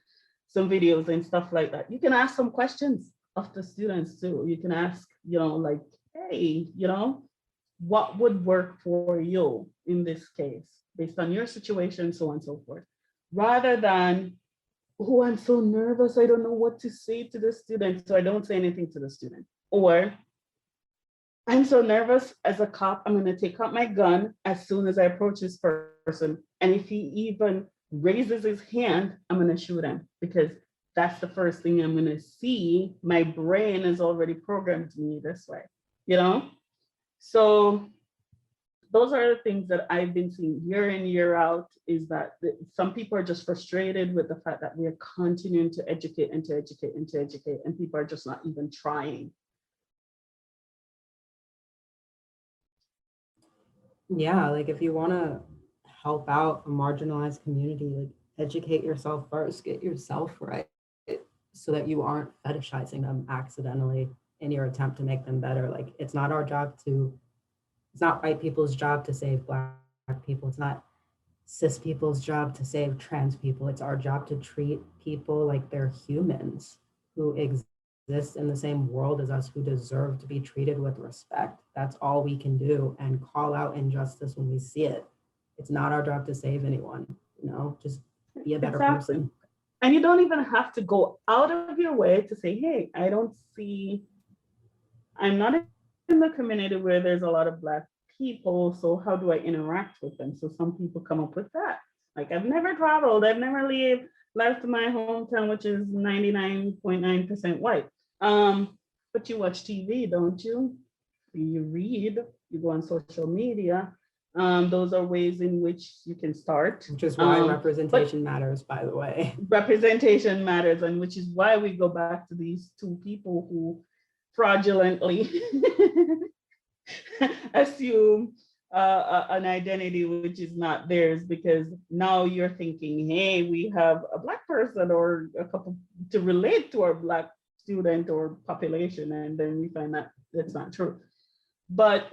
videos and stuff like that. You can ask some questions of the students too. You can ask, like, hey, what would work for you in this case, based on your situation, so on and so forth. Rather than, oh, I'm so nervous, I don't know what to say to the student, so I don't say anything to the student. Or, I'm so nervous as a cop, I'm going to take out my gun as soon as I approach this person. And if he even raises his hand, I'm going to shoot him, because that's the first thing I'm going to see. My brain is already programmed me this way, So those are the things that I've been seeing year in, year out, is that some people are just frustrated with the fact that we are continuing to educate and to educate and to educate, and people are just not even trying. Yeah, like if you want to help out a marginalized community, like educate yourself first, get yourself right, so that you aren't fetishizing them accidentally in your attempt to make them better. Like it's not white people's job to save Black people. It's not cis people's job to save trans people. It's our job to treat people like they're humans who exist in the same world as us, who deserve to be treated with respect. That's all we can do, and call out injustice when we see it. It's not our job to save anyone, just be a better person. And you don't even have to go out of your way to say, hey, I'm not in the community where there's a lot of Black people, so how do I interact with them? So some people come up with that. Like, I've never traveled, I've never left my hometown, which is 99.9% white. But you watch TV, don't you? You read, you go on social media. Those are ways in which you can start. Which is why representation matters, by the way. Representation matters, and which is why we go back to these two people who fraudulently assume an identity which is not theirs, because now you're thinking, hey, we have a Black person or a couple to relate to our Black student or population, and then we find that that's not true. But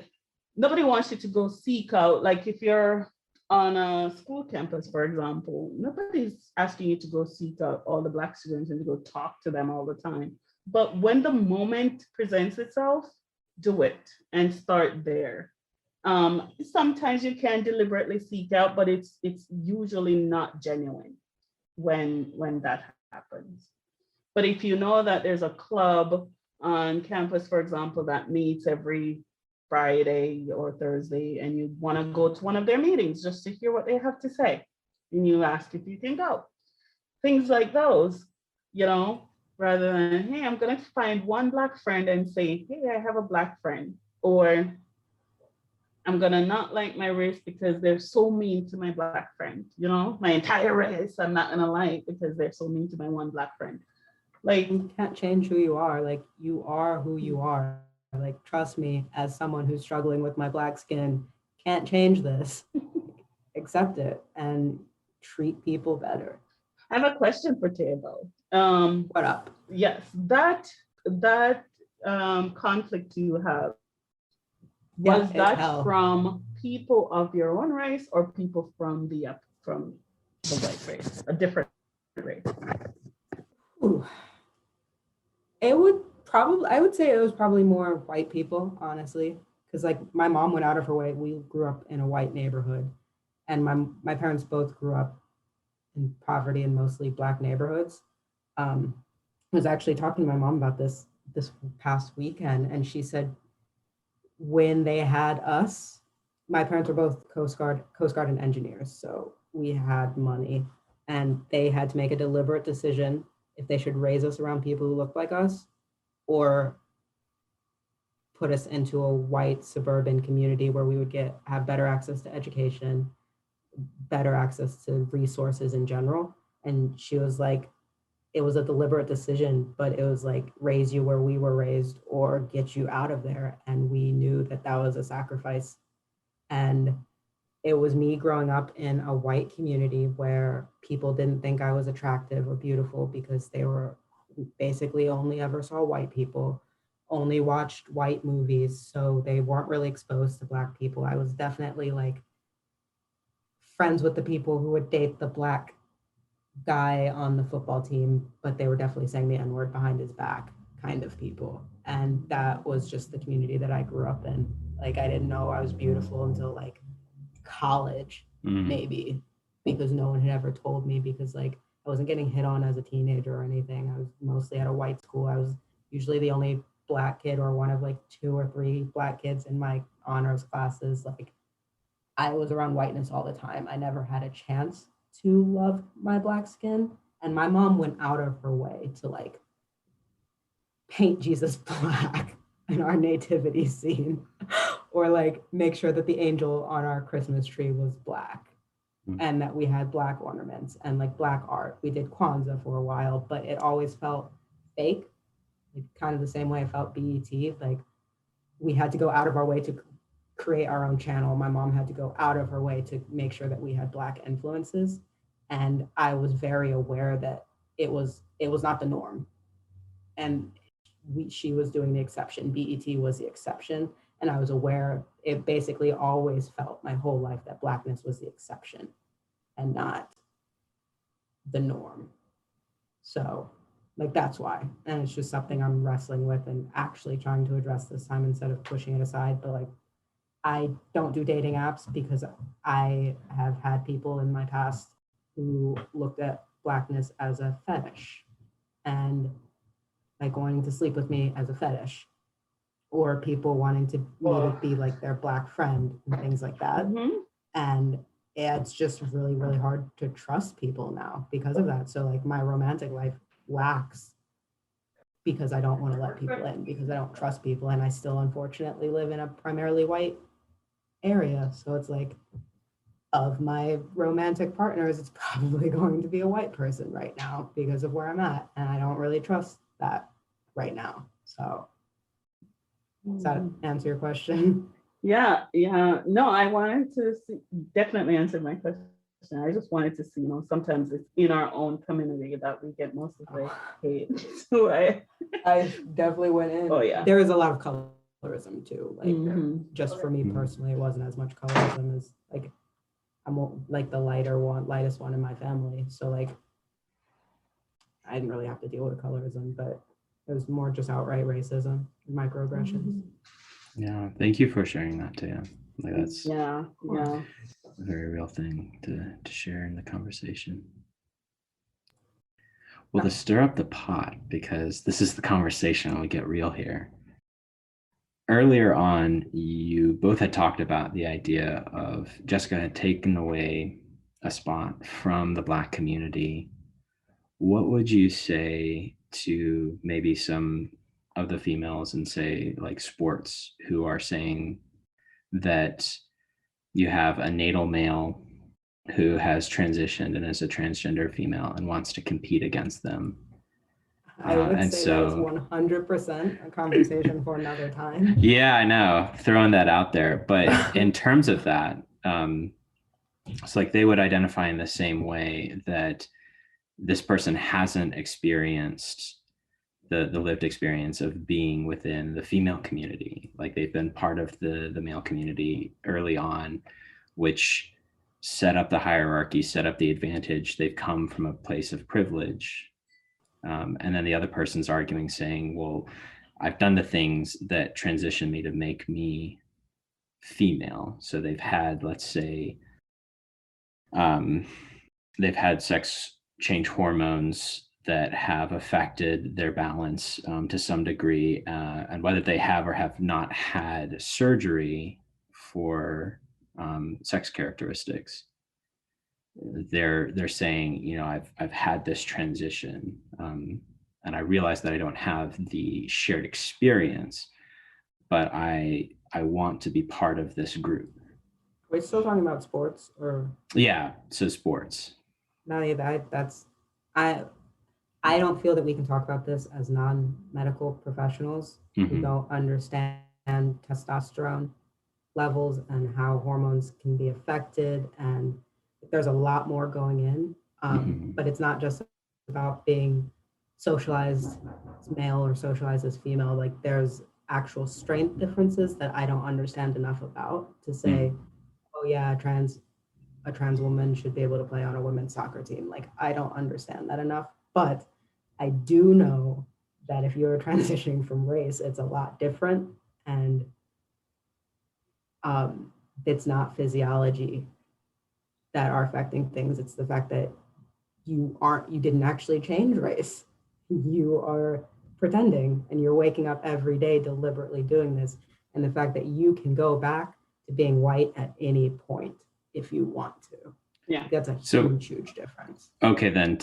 nobody wants you to go seek out, like if you're on a school campus, for example, nobody's asking you to go seek out all the Black students and to go talk to them all the time. But when the moment presents itself, do it and start there. Sometimes you can deliberately seek out, but it's usually not genuine when that happens. But if you know that there's a club on campus, for example, that meets every Friday or Thursday, and you want to go to one of their meetings just to hear what they have to say, and you ask if you can go. Things like those, rather than, hey, I'm going to find one Black friend and say, hey, I have a Black friend, or I'm going to not like my race because they're so mean to my Black friend, my entire race, I'm not going to like because they're so mean to my one Black friend. Like, you can't change who you are. Like, you are who you are. Like, trust me, as someone who's struggling with my Black skin, can't change this. Accept it and treat people better. I have a question for Tabo. What up? Yes, that conflict you have, was that from people of your own race or people from the white race, a different race? Ooh. It would probably, I would say it was probably more white people, honestly, because like my mom went out of her way. We grew up in a white neighborhood, and my parents both grew up in poverty and mostly Black neighborhoods. I was actually talking to my mom about this past weekend, and she said when they had us, my parents were both Coast Guard and engineers, so we had money, and they had to make a deliberate decision if they should raise us around people who looked like us or put us into a white suburban community where we would have better access to education, better access to resources in general. And she was like, it was a deliberate decision, but it was like raise you where we were raised or get you out of there. And we knew that that was a sacrifice. And it was me growing up in a white community where people didn't think I was attractive or beautiful because they were basically only ever saw white people, only watched white movies. So they weren't really exposed to Black people. I was definitely like friends with the people who would date the Black guy on the football team, but they were definitely saying the N-word behind his back kind of people. And that was just the community that I grew up in. Like I didn't know I was beautiful until like college, maybe, because no one had ever told me, because like I wasn't getting hit on as a teenager or anything. I was mostly at a white school. I was usually the only Black kid or one of like 2 or 3 Black kids in my honors classes. Like I was around whiteness all the time. I never had a chance to love my Black skin. And my mom went out of her way to like paint Jesus Black in our nativity scene or like make sure that the angel on our Christmas tree was Black and that we had Black ornaments and like Black art. We did Kwanzaa for a while, but it always felt fake, like kind of the same way I felt BET. Like we had to go out of our way to create our own channel. My mom had to go out of her way to make sure that we had Black influences. And I was very aware that it was not the norm. And she was doing the exception. BET was the exception. And I was aware, it basically always felt my whole life that Blackness was the exception and not the norm. So like, that's why. And it's just something I'm wrestling with and actually trying to address this time instead of pushing it aside. But like, I don't do dating apps because I have had people in my past who looked at Blackness as a fetish and like wanting to sleep with me as a fetish, or people wanting to be like their Black friend and things like that. And it's just really, really hard to trust people now because of that. So like my romantic life lacks because I don't want to let people in, because I don't trust people. And I still unfortunately live in a primarily white area. So it's like, of my romantic partners, it's probably going to be a white person right now because of where I'm at. And I don't really trust that right now. So does that answer your question? Yeah. No, I wanted to definitely answer my question. I just wanted to see, sometimes it's in our own community that we get most of the hate. So I definitely went in. Oh yeah. There is a lot of colorism too. Like just for me personally, it wasn't as much colorism as like, I'm like the lightest one in my family. So like, I didn't really have to deal with colorism, but it was more just outright racism and microaggressions. Yeah, thank you for sharing that too. Like that's yeah. a very real thing to share in the conversation. Well, to stir up the pot, because this is the conversation and we get real here. Earlier on, you both had talked about the idea of Jessica had taken away a spot from the Black community. What would you say to maybe some of the females in, say, like sports, who are saying that you have a natal male who has transitioned and is a transgender female and wants to compete against them? I would say that's 100% a conversation for another time. Yeah, I know, throwing that out there. But in terms of that, it's like they would identify in the same way that this person hasn't experienced the lived experience of being within the female community. Like they've been part of the male community early on, which set up the hierarchy, set up the advantage. They've come from a place of privilege. And then the other person's arguing, saying, well, I've done the things that transition me to make me female. So they've had, let's say, they've had sex change hormones that have affected their balance to some degree, and whether they have or have not had surgery for sex characteristics, they're saying, you know, I've had this transition, and I realize that I don't have the shared experience, but I want to be part of this group. We're still talking about sports, or Yeah, so sports. no? That's I. I don't feel that we can talk about this as non-medical professionals who Mhm. don't understand testosterone levels and how hormones can be affected. And there's a lot more going in, Mhm. but it's not just about being socialized as male or socialized as female. Like there's actual strength differences that I don't understand enough about to say, oh yeah, a trans woman should be able to play on a women's soccer team. Like I don't understand that enough, but I do know that if you're transitioning from race, it's a lot different, and it's not physiology that are affecting things. It's the fact that you didn't actually change race. You are pretending, and you're waking up every day deliberately doing this. And the fact that you can go back to being white at any point if you want to. Yeah. That's a huge difference. Okay, then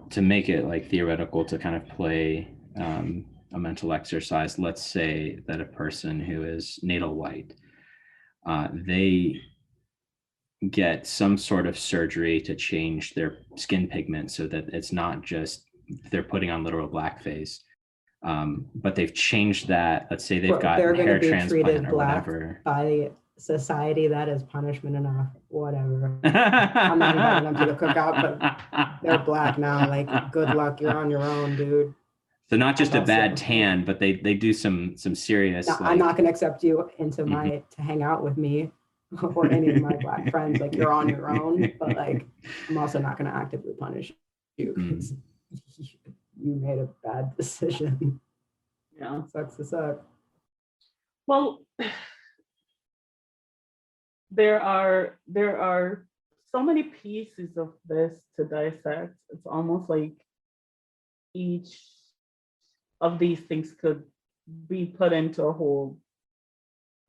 to make it like theoretical, to kind of play a mental exercise, let's say that a person who is natal white, they get some sort of surgery to change their skin pigment so that it's not just they're putting on literal blackface, but they've changed that. Let's say they've got hair transplant or whatever. By society, that is punishment enough. Whatever. I'm not inviting them to the cookout, but they're black now. Like, good luck. You're on your own, dude. So not just a bad tan, but they do some serious. No, I'm not going to accept you into to hang out with me or any of my black friends. Like, you're on your own, but like, I'm also not going to actively punish you because you made a bad decision. Yeah. Sucks to suck. Well, there are so many pieces of this to dissect. It's almost like each of these things could be put into a whole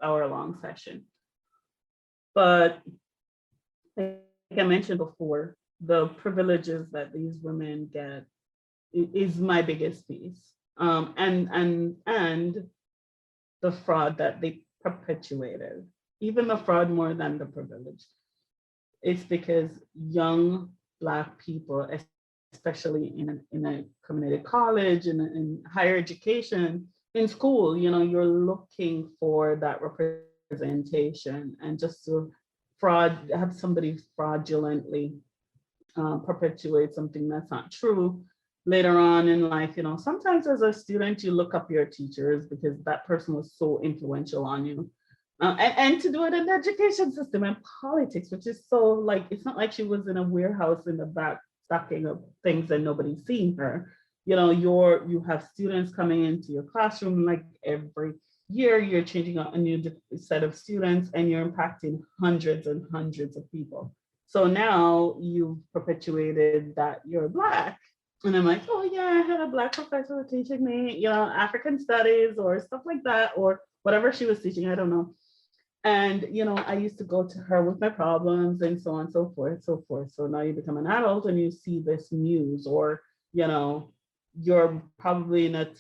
hour-long session. But like I mentioned before, the privileges that these women get is my biggest piece. And the fraud that they perpetuated, even the fraud more than the privilege. It's because young Black people, especially in a community college and in higher education, in school, you know, you're looking for that representation, and just to have somebody fraudulently perpetuate something that's not true later on in life. You know, sometimes as a student, you look up your teachers because that person was so influential on you. And to do it in the education system and politics, which is so like, it's not like she was in a warehouse in the back stocking up things and nobody's seeing her. You know, you have students coming into your classroom, like every year you're changing out a new set of students and you're impacting hundreds and hundreds of people. So now you've perpetuated that you're Black. And I'm like, oh yeah, I had a Black professor teaching me, you know, African studies or stuff like that, or whatever she was teaching, I don't know. And, you know, I used to go to her with my problems and so on and so forth, so forth. So now you become an adult and you see this news, or, you know, you're probably in a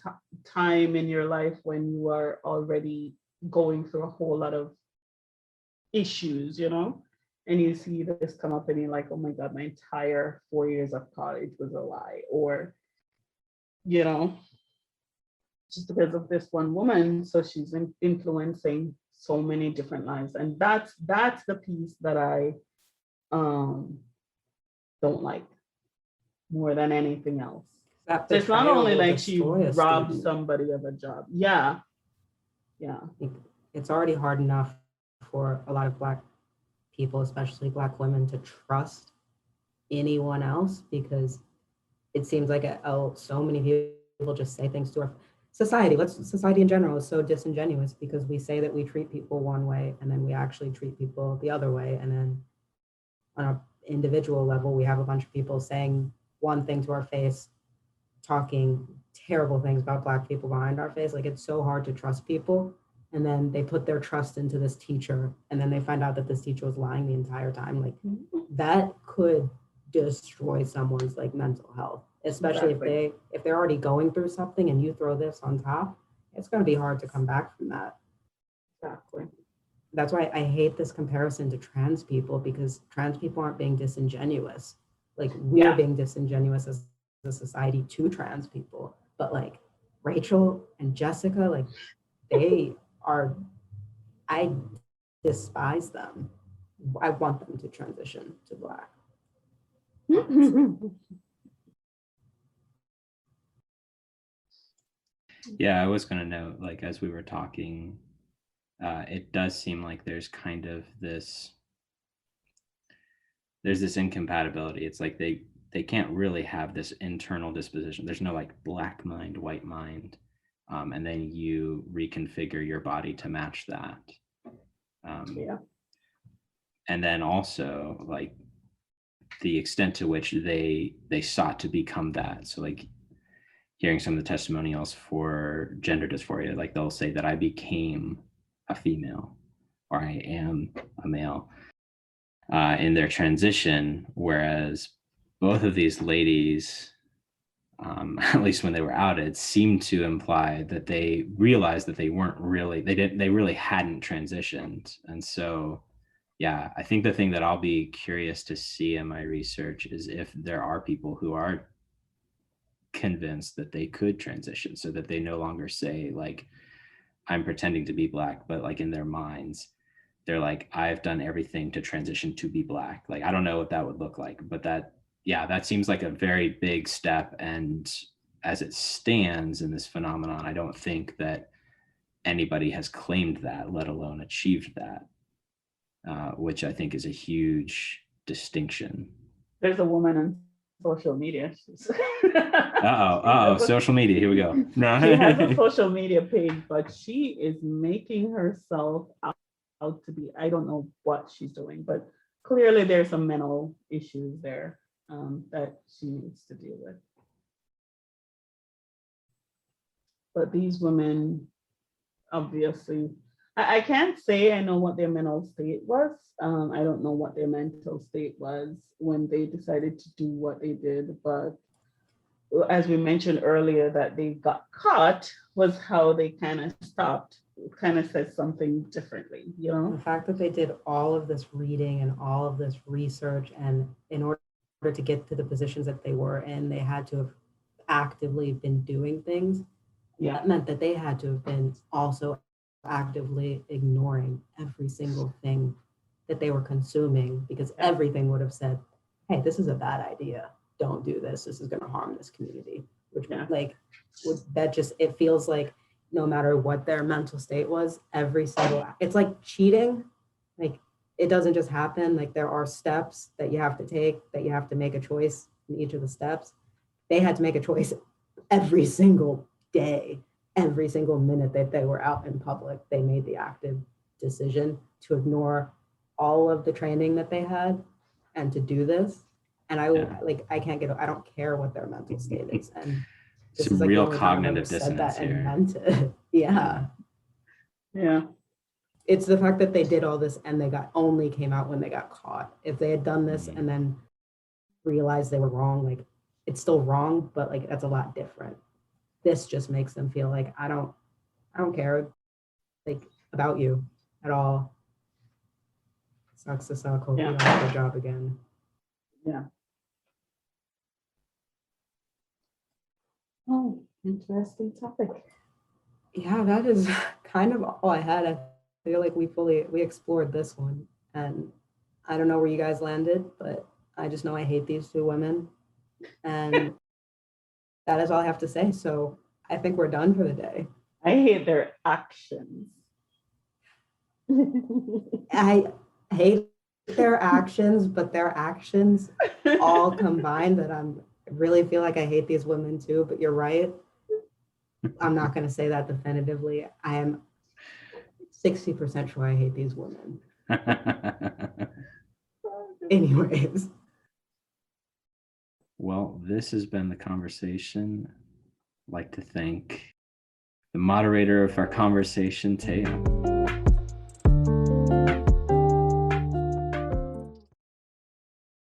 time in your life when you are already going through a whole lot of issues, you know, and you see this come up and you're like, oh my God, my entire 4 years of college was a lie. Or, you know, just because of this one woman, so she's influencing so many different lives. And that's the piece that I don't like more than anything else. So it's not only like she robbed somebody of a job. Yeah. Yeah. It's already hard enough for a lot of Black people, especially Black women, to trust anyone else, because it seems like so many people just say things to her. society in general is so disingenuous because we say that we treat people one way and then we actually treat people the other way. And then on an individual level, we have a bunch of people saying one thing to our face, talking terrible things about Black people behind our face. Like, it's so hard to trust people. And then they put their trust into this teacher, and then they find out that this teacher was lying the entire time. Like, that could destroy someone's like mental health, especially if they're already going through something and you throw this on top. It's going to be hard to come back from that. Exactly. That's why I hate this comparison to trans people, because trans people aren't being disingenuous. Like, we're being disingenuous as a society to trans people. But like Rachel and Jessica, like, they are, I despise them. I want them to transition to Black. Yeah, I was going to note, like, as we were talking, it does seem like there's kind of there's this incompatibility. It's like they can't really have this internal disposition. There's no like black mind, white mind, and then you reconfigure your body to match that. And then also like the extent to which they sought to become that. So like hearing some of the testimonials for gender dysphoria, like they'll say that I became a female or I am a male in their transition, whereas both of these ladies, at least when they were outed, seemed to imply that they realized that they weren't really, they really hadn't transitioned. And so, yeah, I think the thing that I'll be curious to see in my research is if there are people who are convinced that they could transition, so that they no longer say like, I'm pretending to be Black, but like in their minds, they're like, I've done everything to transition to be Black. Like, I don't know what that would look like, but that seems like a very big step. And as it stands in this phenomenon, I don't think that anybody has claimed that, let alone achieved that, which I think is a huge distinction. There's a woman on social media. Social media, here we go. No. She has a social media page, but she is making herself out to be, I don't know what she's doing, but clearly there's some mental issues there that she needs to deal with. But these women, obviously, I can't say I know what their mental state was. I don't know what their mental state was when they decided to do what they did, but as we mentioned earlier, that they got caught was how they kind of stopped, kind of said something differently, you know? The fact that they did all of this reading and all of this research, and in order to get to the positions that they were in, they had to have actively been doing things. That meant that they had to have been also actively ignoring every single thing that they were consuming, because everything would have said, hey, this is a bad idea. Don't do this. This is going to harm this community. It feels like no matter what their mental state was, it's like cheating. Like, it doesn't just happen. Like, there are steps that you have to take, that you have to make a choice in each of the steps. They had to make a choice every single day, every single minute that they were out in public. They made the active decision to ignore all of the training that they had and to do this. And I don't care what their mental state is. And this Some is like real cognitive dissonance here. Meant it. Yeah. It's the fact that they did all this and they only came out when they got caught. If they had done this and then realized they were wrong, like, it's still wrong, but like, that's a lot different. This just makes them feel like I don't care like about you at all. Sucks to suck. Hope you don't have a job again. Yeah. Oh, interesting topic. Yeah, that is kind of all I had. I feel like we explored this one, and I don't know where you guys landed, but I just know I hate these two women, and that is all I have to say. So I think we're done for the day. I hate their actions. I hate their actions, but their actions all combined, that I really feel like I hate these women too, but you're right. I'm not going to say that definitively. I am 60% sure I hate these women. Anyways. Well, this has been the conversation. I'd like to thank the moderator of our conversation, Taya.